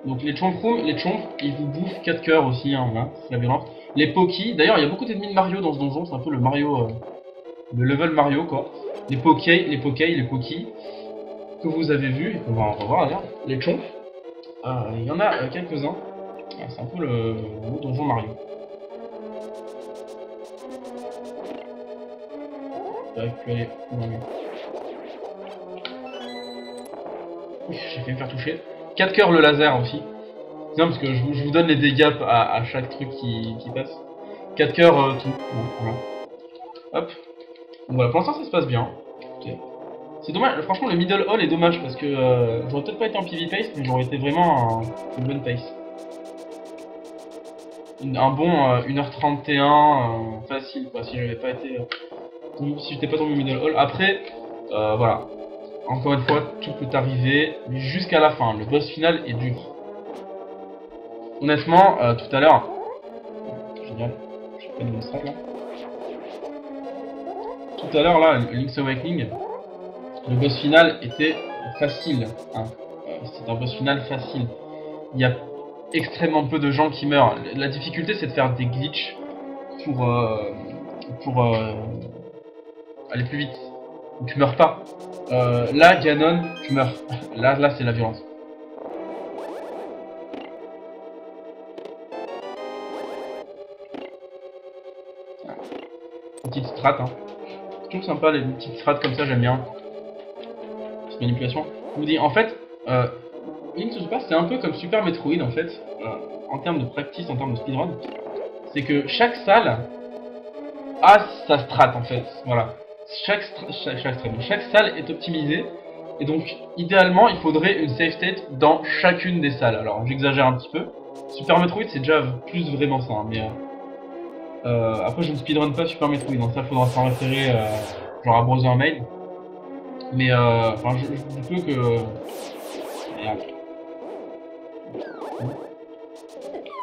Donc les Champ Room, les Chomps, ils vous bouffent 4 cœurs aussi, hein, voilà, c'est la violence. Les Poki, d'ailleurs il y a beaucoup d'ennemis de Mario dans ce donjon, c'est un peu le Mario, le level Mario quoi. Les Poki, les Poki, que vous avez vu, on va voir d'ailleurs, les Chomps, il y en a quelques-uns, c'est un peu le donjon Mario. J'ai failli me faire toucher. 4 cœurs le laser aussi. Non, parce que je vous donne les dégâts à chaque truc qui passe. 4 cœurs tout. Bon, voilà. Hop. Bon, voilà, pour l'instant ça se passe bien. Okay. C'est dommage, franchement le middle hall est dommage parce que j'aurais peut-être pas été en PV pace, mais j'aurais été vraiment une bonne pace. Un bon 1h31 facile quoi, si j'avais pas été. Si j'étais pas tombé au middle hall. Après, voilà. Encore une fois, tout peut arriver, mais jusqu'à la fin. Le boss final est dur. Honnêtement, tout à l'heure. Génial. Je fais pas de strat là. Tout à l'heure là, Link's Awakening, le boss final était facile. Hein. C'est un boss final facile. Il y a extrêmement peu de gens qui meurent. La difficulté c'est de faire des glitches pour aller plus vite. Tu meurs pas. Là, Ganon, tu meurs. Là c'est la violence. Petite strat, hein. C'est toujours sympa les petites strats comme ça, j'aime bien. Petite manipulation. Je vous dis, en fait, Link to the Past c'est un peu comme Super Metroid en fait, en termes de practice, en termes de speedrun. C'est que chaque salle a sa strat en fait, voilà. Chaque salle est optimisée, et donc idéalement il faudrait une save state dans chacune des salles. Alors j'exagère un petit peu. Super Metroid c'est déjà plus vraiment ça, hein, mais après je ne speedrun pas Super Metroid, donc ça faudra s'en référer genre à Brother Mail. Mais enfin je peux que... Merde.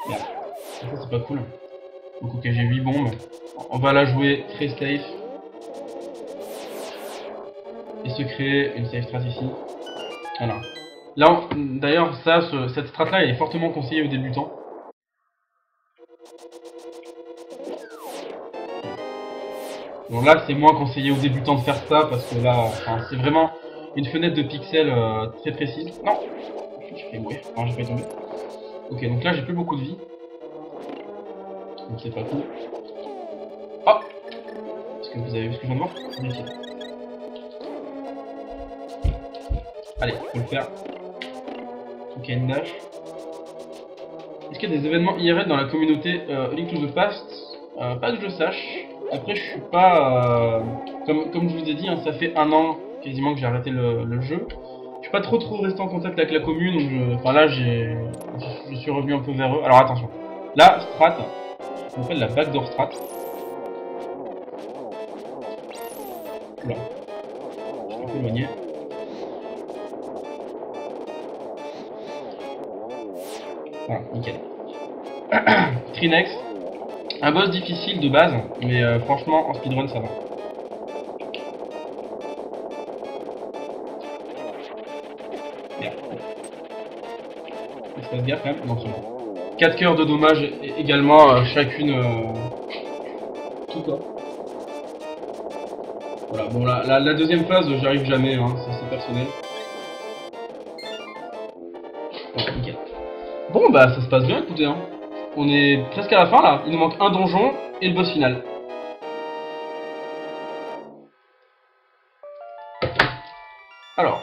Merde. Ça c'est pas cool. Donc ok, j'ai 8 bombes. On va la jouer très safe. Et se créer une safe strat ici. Voilà. Là, d'ailleurs, cette strat là est fortement conseillée aux débutants. Bon là, c'est moins conseillé aux débutants de faire ça parce que là, enfin, c'est vraiment une fenêtre de pixels très précise. Non, j'ai fait mourir. Non, j'ai pas tombé. Ok, donc là, j'ai plus beaucoup de vie. Donc c'est pas cool. Oh, est-ce que vous avez vu ce que je viens de voir? Allez, faut le faire. Ok, une dash. Est-ce qu'il y a des événements IRL dans la communauté Link to the Past? Pas que je sache. Après, je suis pas... comme je vous ai dit, hein, ça fait 1 an quasiment que j'ai arrêté le jeu. Je suis pas trop resté en contact avec la commune, donc enfin là, je suis revenu un peu vers eux. Alors attention. Là, strat, on appelle la backdoor strat. Oula. Je suis un peu éloigné. Voilà, nickel. Trinex. Un boss difficile de base, mais franchement en speedrun ça va. Merde. Il se passe gaffe quand même. Non, c'est bon. 4 cœurs de dommages également, chacune. Tout quoi. Voilà, bon la deuxième phase j'arrive jamais, hein, c'est personnel. Voilà, nickel. Bon bah ça se passe bien, écoutez, hein. On est presque à la fin là, il nous manque un donjon et le boss final. Alors,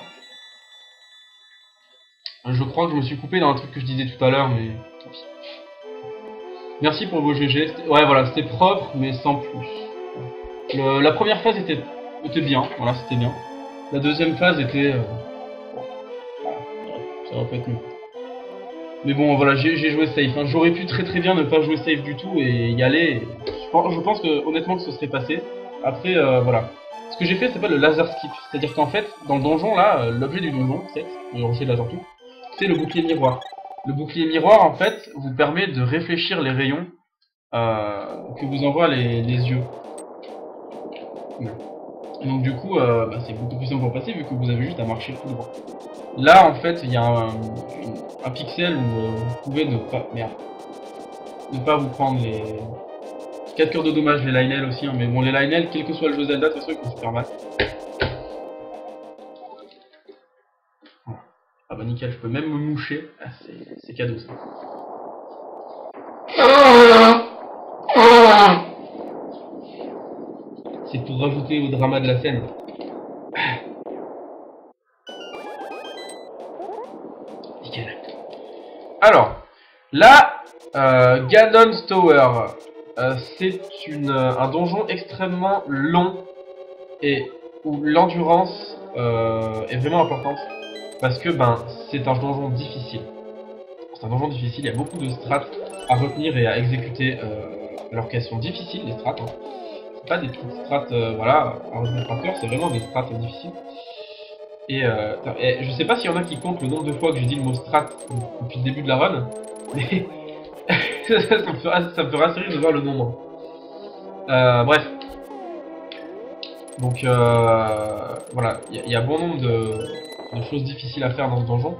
je crois que je me suis coupé dans un truc que je disais tout à l'heure, mais tant pis. Merci pour vos GG. Ouais voilà, c'était propre mais sans plus. La première phase était bien, voilà, c'était bien. La deuxième phase était... bon, voilà, ça va pas être mieux. Mais bon, voilà, j'ai joué safe. Hein. J'aurais pu très bien ne pas jouer safe du tout et y aller. Je pense que honnêtement que ce serait passé. Après, voilà. Ce que j'ai fait, c'est pas le laser skip. C'est-à-dire qu'en fait, dans le donjon, là, l'objet du donjon, c'est le rocher de la tortue, c'est le bouclier miroir. Le bouclier miroir, en fait, vous permet de réfléchir les rayons que vous envoient les yeux. Donc du coup, bah, c'est beaucoup plus simple pour passer vu que vous avez juste à marcher tout droit. Là, en fait, il y a un pixel où vous pouvez ne pas vous prendre les 4 cœurs de dommage, les Lionel aussi, hein, mais bon, les Lionel, quel que soit le jeu Zelda, de toute façon, ils font super mal. Voilà. Ah bah nickel, je peux même me moucher. Ah, c'est cadeau ça. C'est pour rajouter au drama de la scène. Nickel. Alors, là, Ganon's Tower, c'est un donjon extrêmement long et où l'endurance est vraiment importante parce que c'est un donjon difficile. C'est un donjon difficile, il y a beaucoup de strates à retenir et à exécuter alors qu'elles sont difficiles, les strates. Hein. C'est pas des petites strates voilà, à retenir par cœur, c'est vraiment des strates difficiles. Et je sais pas s'il y en a qui comptent le nombre de fois que j'ai dit le mot strat depuis le début de la run, mais ça me fera assez rire de voir le nombre. Bref. Donc voilà, il y a bon nombre de choses difficiles à faire dans ce donjon.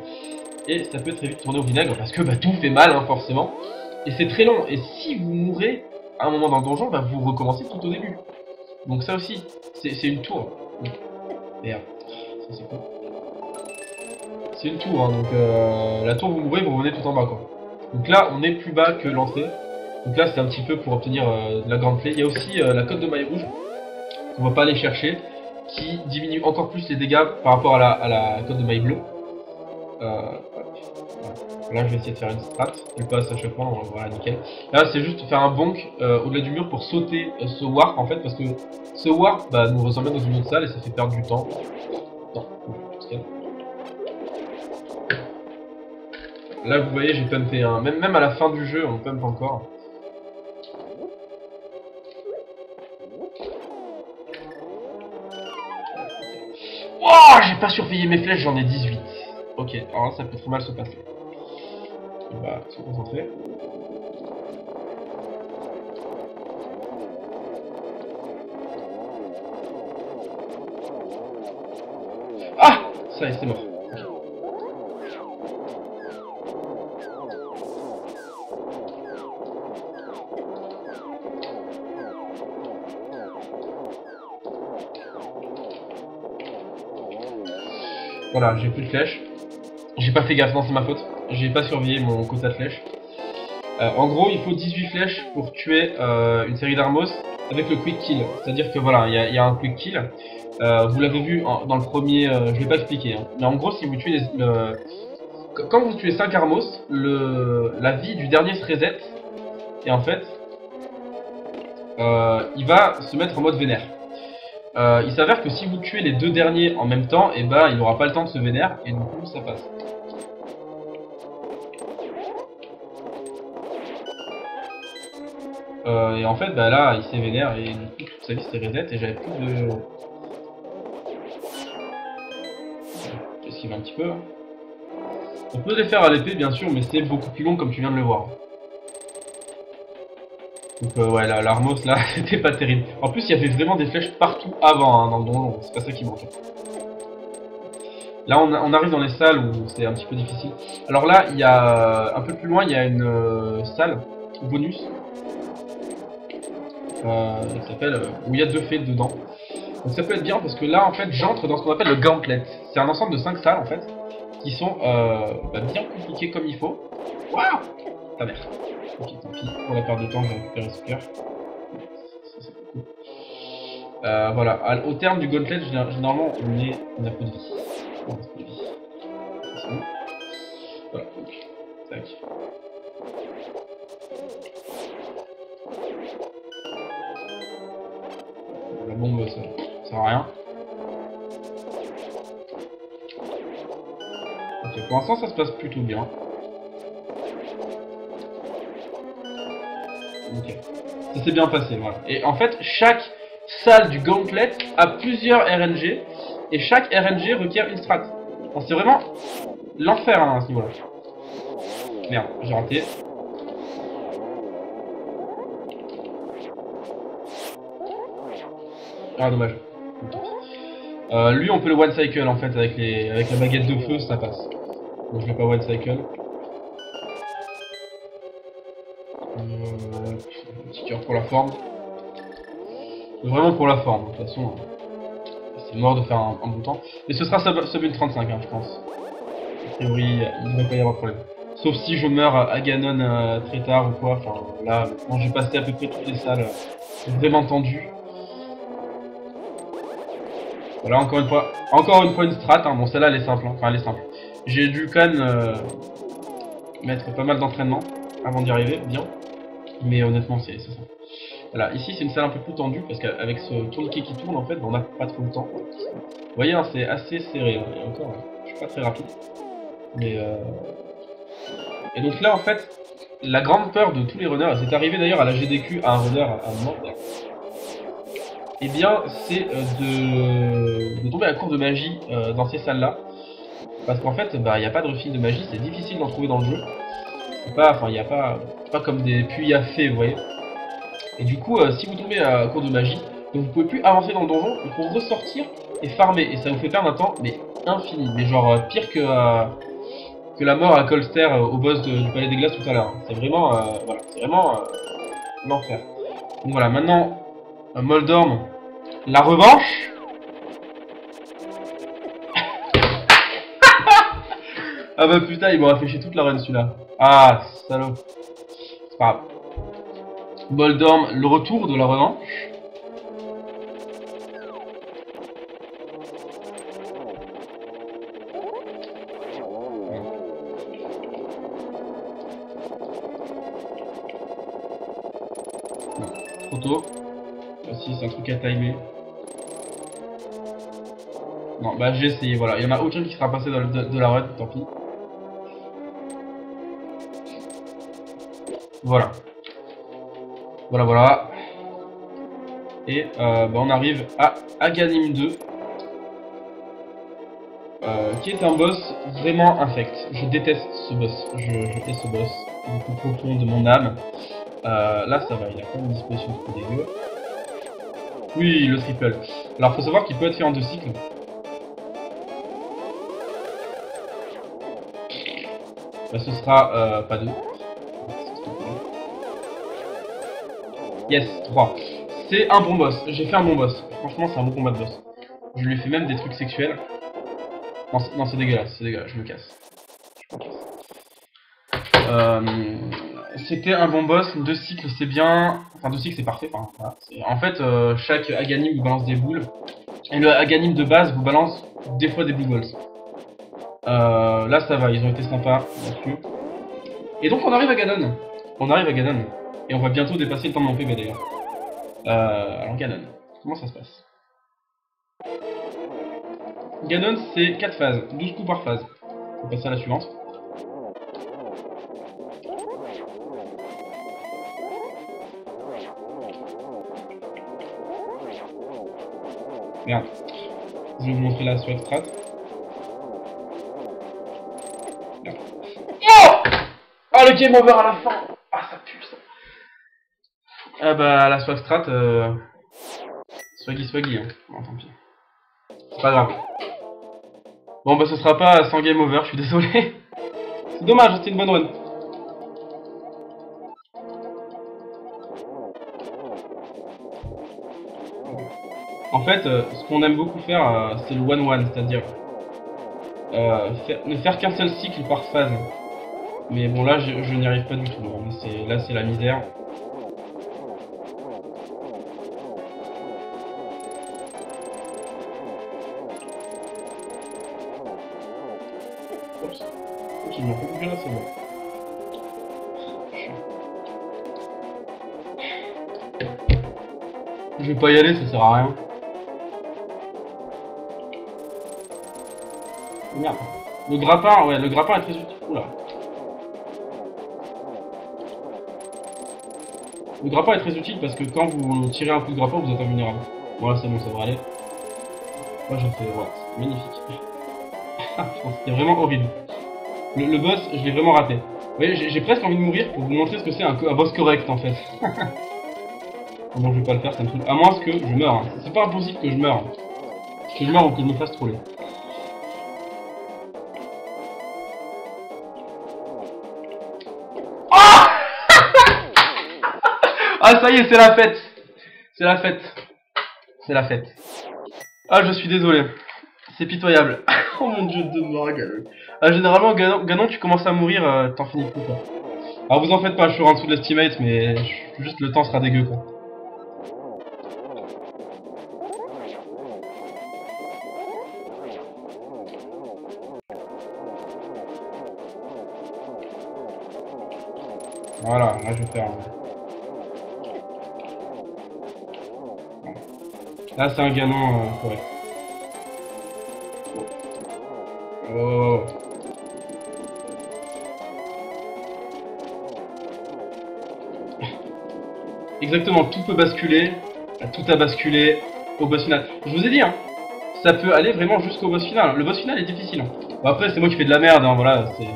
Et ça peut très vite tourner au vinaigre parce que tout fait mal hein, forcément. Et c'est très long. Et si vous mourrez à un moment dans le donjon, vous recommencez tout au début. Donc ça aussi, c'est une tour. Merde, ça c'est cool. C'est une tour, hein, donc la tour vous mourrez, vous revenez tout en bas quoi. Donc là on est plus bas que l'entrée. Donc là c'est un petit peu pour obtenir de la grande clé. Il y a aussi la cote de maille rouge qu'on va pas aller chercher, qui diminue encore plus les dégâts par rapport à la cote de maille bleue. Là je vais essayer de faire une strat, elle passe à chaque fois, voilà nickel. Là c'est juste faire un bonk au-delà du mur pour sauter ce warp en fait, parce que ce warp nous emmène dans une autre salle et ça fait perdre du temps. Non, là vous voyez j'ai pumpé un, même à la fin du jeu on pump encore. Oh, j'ai pas surveillé mes flèches, j'en ai 18. Ok, alors là ça peut trop mal se passer. On va se concentrer. Ah, ça y est, c'est mort. Voilà, j'ai plus de flèches. J'ai pas fait gaffe, non c'est ma faute. J'ai pas surveillé mon quota de flèches. En gros, il faut 18 flèches pour tuer une série d'Armos avec le quick kill. C'est-à-dire que voilà, il y a un quick kill. Vous l'avez vu dans le premier, je vais pas expliquer. Hein. Mais en gros, si vous tuez quand vous tuez 5 Armos, la vie du dernier se reset. Et en fait, il va se mettre en mode vénère. Il s'avère que si vous tuez les deux derniers en même temps, et il n'aura pas le temps de se vénère, et du coup ça passe. Et en fait, là, il s'est vénère, et du coup toute sa vie s'est reset, et j'avais plus de... J'esquive un petit peu. On peut les faire à l'épée, bien sûr, mais c'est beaucoup plus long comme tu viens de le voir. Donc ouais, l'Armos là, c'était pas terrible. En plus, il y avait vraiment des flèches partout avant hein, dans le donjon, c'est pas ça qui manquait. Là, on arrive dans les salles où c'est un petit peu difficile. Alors là, il y a un peu plus loin, il y a une salle bonus qui s'appelle où il y a 2 fées dedans. Donc ça peut être bien parce que là, en fait, j'entre dans ce qu'on appelle le gauntlet. C'est un ensemble de 5 salles en fait qui sont bien compliquées comme il faut. Waouh, ta mère. Ok, tant pis, pour la perte de temps, je vais récupérer ce cœur. Ça, c'est cool. Voilà, au terme du gauntlet, généralement, on a peu de vie. On a peu de vie. C'est bon. Voilà, donc, tac. La bombe, ça sert à rien. Ok, pour l'instant, ça se passe plutôt bien. Ok. Ça s'est bien passé, voilà. Et en fait, chaque salle du gauntlet a plusieurs RNG, et chaque RNG requiert une strat. C'est vraiment l'enfer hein, à ce niveau-là. Merde, j'ai raté. Ah, dommage. Lui, on peut le one cycle en fait avec la baguette de feu, ça passe. Donc je vais pas one cycle. Petit cœur pour la forme. Vraiment pour la forme, de toute façon. C'est mort de faire un bon temps. Mais ce sera sub 1.35, hein, je pense. A priori, il ne devrait pas y avoir de problème. Sauf si je meurs à Ganon très tard ou quoi. Enfin, là, quand j'ai passé à peu près toutes les salles vraiment tendues. Voilà, encore une fois une strat. Hein. Bon, celle-là, elle est simple. Hein. Enfin, elle est simple. J'ai dû quand même mettre pas mal d'entraînement avant d'y arriver, bien. Mais honnêtement, c'est ça. Voilà, ici c'est une salle un peu plus tendue parce qu'avec ce tourniquet qui tourne en fait, on n'a pas trop le temps. Vous voyez, hein, c'est assez serré. Hein. Et encore, je suis pas très rapide. Mais et donc là en fait, la grande peur de tous les runners, c'est arrivé d'ailleurs à la GDQ à un runner à un moment, et bien c'est de tomber à court de magie dans ces salles là. Parce qu'en fait, bah, il n'y a pas de refil de magie, c'est difficile d'en trouver dans le jeu. Enfin, il n'y a pas comme des puits à fées, vous voyez. Et du coup, si vous tombez à court de magie, donc vous pouvez plus avancer dans le donjon, il faut ressortir et farmer. Et ça vous fait perdre un temps, mais infini. Mais genre pire que la mort à Colster au boss du Palais des Glaces tout à l'heure. C'est vraiment, voilà, c'est vraiment l'enfer. Donc voilà, maintenant, Moldorm, la revanche. Ah bah putain, il m'aura fait chier toute la run celui-là. Ah, salaud. C'est pas grave. Moldorm, le retour de la revanche. Non, trop tôt. Si, c'est un truc à timer. Non, bah j'ai essayé, voilà. Il y en a aucun qui sera passé de la run, tant pis. Voilà. Voilà. Et bah on arrive à Aganim 2. Qui est un boss vraiment infect. Je déteste ce boss. Je hais ce boss. Du coup profond de mon âme. Là ça va, il a pas une disposition trop dégueu. Oui, le triple. Alors faut savoir qu'il peut être fait en 2 cycles. Bah, ce sera pas 2. Yes, 3. C'est un bon boss. J'ai fait un bon boss. Franchement, c'est un bon combat de boss. Je lui ai fait même des trucs sexuels. Non, c'est dégueulasse, je me casse. C'était un bon boss, 2 cycles c'est bien. Enfin, 2 cycles c'est parfait. Enfin, voilà. En fait, chaque Aganim vous balance des boules. Et le Aganim de base vous balance des fois des Blue Balls. Là ça va, ils ont été sympas là-dessus. Et donc on arrive à Ganon. Et on va bientôt dépasser le temps de mon PB d'ailleurs. Alors Ganon, comment ça se passe? Ganon c'est 4 phases, 12 coups par phase. On va passer à la suivante. Merde. Je vais vous montrer la swag strat. Merde. Oh, oh le game over à la fin. Ah ça pue ça. Ah bah la swag strat swaggy hein. Bon tant pis. C'est pas grave. Bon bah ce sera pas sans game over, je suis désolé. C'est dommage, c'était une bonne run. En fait, ce qu'on aime beaucoup faire, c'est le 1-1, c'est-à-dire ne faire qu'un seul cycle par phase. Mais bon là, je n'y arrive pas du tout. Là, c'est la misère. Oups. Ok, il m'en faut plus là, c'est bon. Je vais pas y aller, ça sert à rien. Merde. Le grappin, ouais, le grappin est très utile. Oula. Le grappin est très utile parce que quand vous tirez un coup de grappin, vous êtes invulnérable. Voilà, c'est bon, ça va aller. Moi, j'ai fait, ouais, c'est magnifique. C'était vraiment horrible. Le boss, je l'ai vraiment raté. voyez, j'ai presque envie de mourir pour vous montrer ce que c'est un boss correct en fait. Donc je vais pas le faire, ça me saoule. À moins que je meure. Hein. C'est pas impossible que je meure. Que je meure ou que je me fasse troller. Ah Ah ça y est, c'est la fête. C'est la fête. C'est la fête. Ah je suis désolé. C'est pitoyable. Oh mon dieu de mort, Ganon. Ah, généralement, Ganon, tu commences à mourir, t'en finis plus quoi. Alors vous en faites pas, je suis en dessous de l'estimate, mais juste le temps sera dégueu quoi. Voilà, là je vais faire. Là c'est un Ganon correct. Oh. Exactement, tout peut basculer, tout a basculé au boss final. Je vous ai dit, hein, ça peut aller vraiment jusqu'au boss final. Le boss final est difficile. Hein. Bon, après, c'est moi qui fais de la merde, hein, voilà, c'est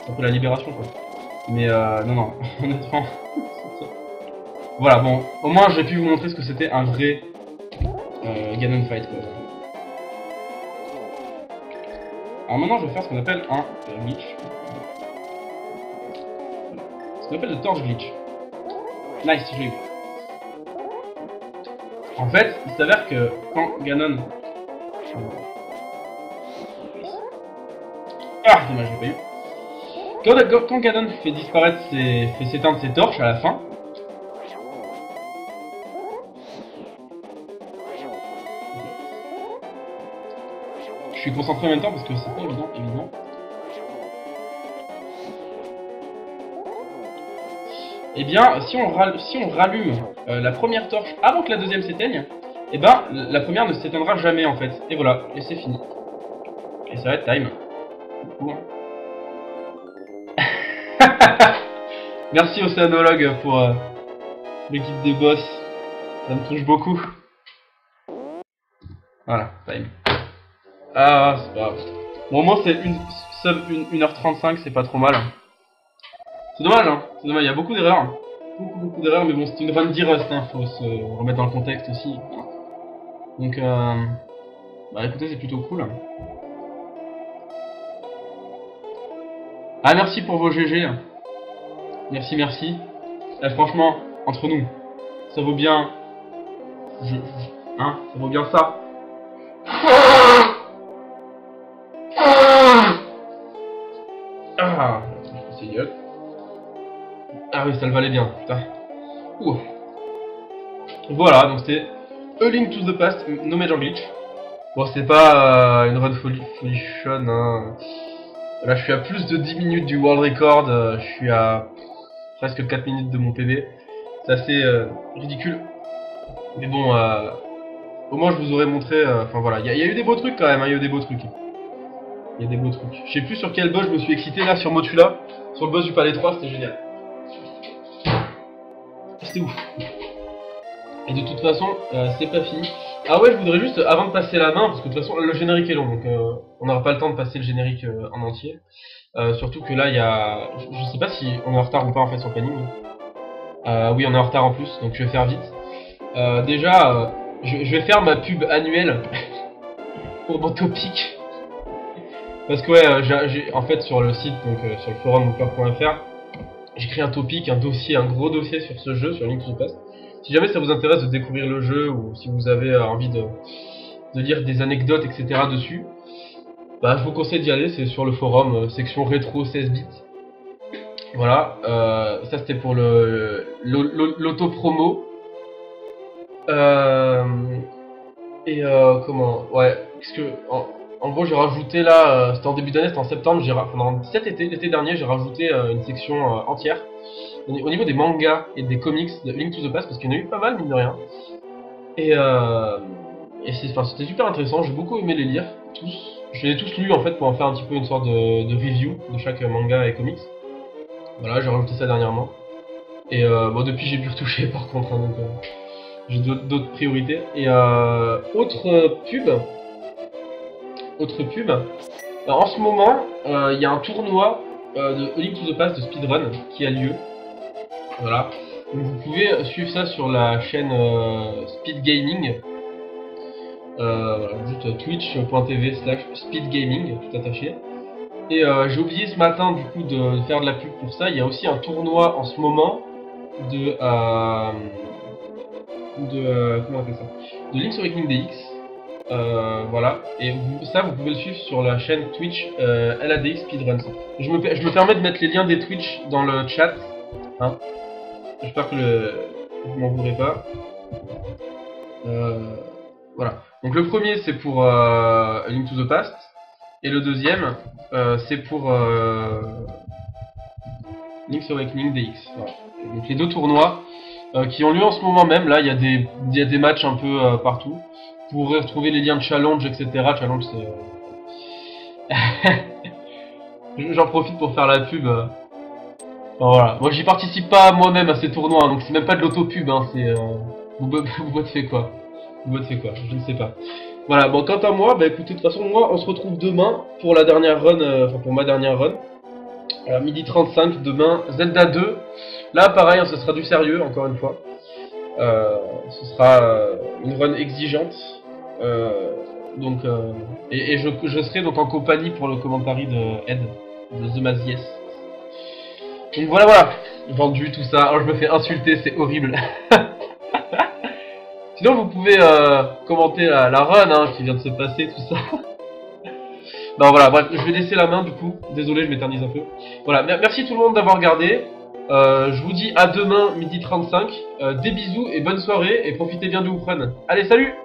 un peu la libération, quoi. Mais non, honnêtement. Voilà, bon, au moins j'ai pu vous montrer ce que c'était un vrai Ganon fight, quoi. Alors maintenant, je vais faire ce qu'on appelle un glitch. Ce qu'on appelle le torch glitch. Nice, je l'ai eu. En fait, il s'avère que quand Ganon... Ah, dommage, je l'ai pas eu. Quand Ganon fait disparaître fait s'éteindre ses torches à la fin... Je suis concentré en même temps parce que c'est pas évident. Eh bien, si on rallume la première torche avant que la deuxième s'éteigne, eh ben, la première ne s'éteindra jamais en fait. Et voilà, et c'est fini. Et ça va être time. Merci Océanologue pour le guide des boss. Ça me touche beaucoup. Voilà, time. Ah, c'est pas grave. Bon, moi c'est 1h35, c'est pas trop mal. C'est dommage, hein. C'est dommage, il y a beaucoup d'erreurs. Beaucoup d'erreurs, mais bon, c'est une run d'Irust, hein. Faut se remettre dans le contexte aussi. Donc, bah écoutez, c'est plutôt cool. Ah, merci pour vos GG. Merci. Franchement, entre nous, ça vaut bien... Hein, ça vaut bien ça. Ah, c'est gueule. Ah oui, ça le valait bien, putain. Ouh. Voilà, donc c'était A Link to the Past, no major glitch. Bon, c'est pas une run folichon, hein. Là, je suis à plus de 10 minutes du world record, je suis à presque 4 minutes de mon PB. C'est assez ridicule. Mais bon, au moins je vous aurais montré, enfin voilà, il y a eu des beaux trucs quand même, hein, il y a eu des beaux trucs. Il y a des beaux trucs. Je sais plus sur quel boss je me suis excité là, sur Motula. Sur le boss du palais 3, c'était génial. C'était ouf. Et de toute façon, c'est pas fini. Ah ouais, je voudrais juste, avant de passer la main, parce que de toute façon, le générique est long, donc on n'aura pas le temps de passer le générique en entier. Surtout que là, il y a... Je sais pas si on est en retard ou pas en fait sur le planning. Oui, on est en retard en plus, donc je vais faire vite. Déjà, je vais faire ma pub annuelle pour mon topic. Parce que ouais, j'ai en fait sur le site, donc sur le forum moupeur.fr, j'ai créé un topic, un dossier, un gros dossier sur ce jeu, sur Link to the Past. Si jamais ça vous intéresse de découvrir le jeu, ou si vous avez envie de lire des anecdotes, etc. dessus, bah je vous conseille d'y aller, c'est sur le forum, section rétro 16 bits. Voilà, ça c'était pour l'auto-promo. Comment... Ouais, parce que... En gros, j'ai rajouté là, c'était en début d'année, c'était en septembre, pendant l'été dernier, j'ai rajouté une section entière au niveau des mangas et des comics de Link to the Past, parce qu'il y en a eu pas mal, mine de rien. Et c'était super intéressant, j'ai beaucoup aimé les lire, tous. Je les ai tous lus en fait pour en faire un petit peu une sorte de review de chaque manga et comics. Voilà, j'ai rajouté ça dernièrement. Et bon, depuis j'ai pu retoucher par contre, hein, donc j'ai d'autres priorités. Et autre pub. En ce moment, il y a un tournoi de A Link to the Past de speedrun qui a lieu. Voilà. Donc vous pouvez suivre ça sur la chaîne Speed Gaming. Voilà, juste twitch.tv/speedgaming, tout attaché. Et j'ai oublié ce matin du coup de faire de la pub pour ça. Il y a aussi un tournoi en ce moment de comment on appelle ça, de Link's Awakening DX. Voilà, et ça vous pouvez le suivre sur la chaîne Twitch LADX Speedruns. Je me permets de mettre les liens des Twitch dans le chat, hein. J'espère que vous m'en voudrez pas. Voilà, donc le premier c'est pour A Link to the Past, et le deuxième c'est pour Link's Awakening DX. Voilà. Donc les deux tournois qui ont lieu en ce moment même. Là il y a des matchs un peu partout. Vous pourrez retrouver les liens de challenge, etc. Challenge, c'est... J'en profite pour faire la pub. Enfin, voilà. Moi, j'y participe pas moi-même à ces tournois, hein, donc c'est même pas de l'autopub. Hein, c'est... Vous vote fait quoi? Vous vote fait quoi? Je ne sais pas. Voilà, bon, quant à moi, bah écoutez, de toute façon, moi, on se retrouve demain pour la dernière run, enfin pour ma dernière run. À 12h35, demain, Zelda 2. Là, pareil, hein, ce sera du sérieux, encore une fois. Ce sera une run exigeante. Donc, et je serai donc en compagnie pour le commentary de Ed, de The Mazies. Donc voilà, vendu tout ça. Alors je me fais insulter, c'est horrible. Sinon vous pouvez commenter la run hein, qui vient de se passer, tout ça. Non voilà, bref, je vais laisser la main du coup. Désolé, je m'éternise un peu. Voilà, merci tout le monde d'avoir regardé. Je vous dis à demain, 12h35. Des bisous et bonne soirée et profitez bien du run. Allez, salut!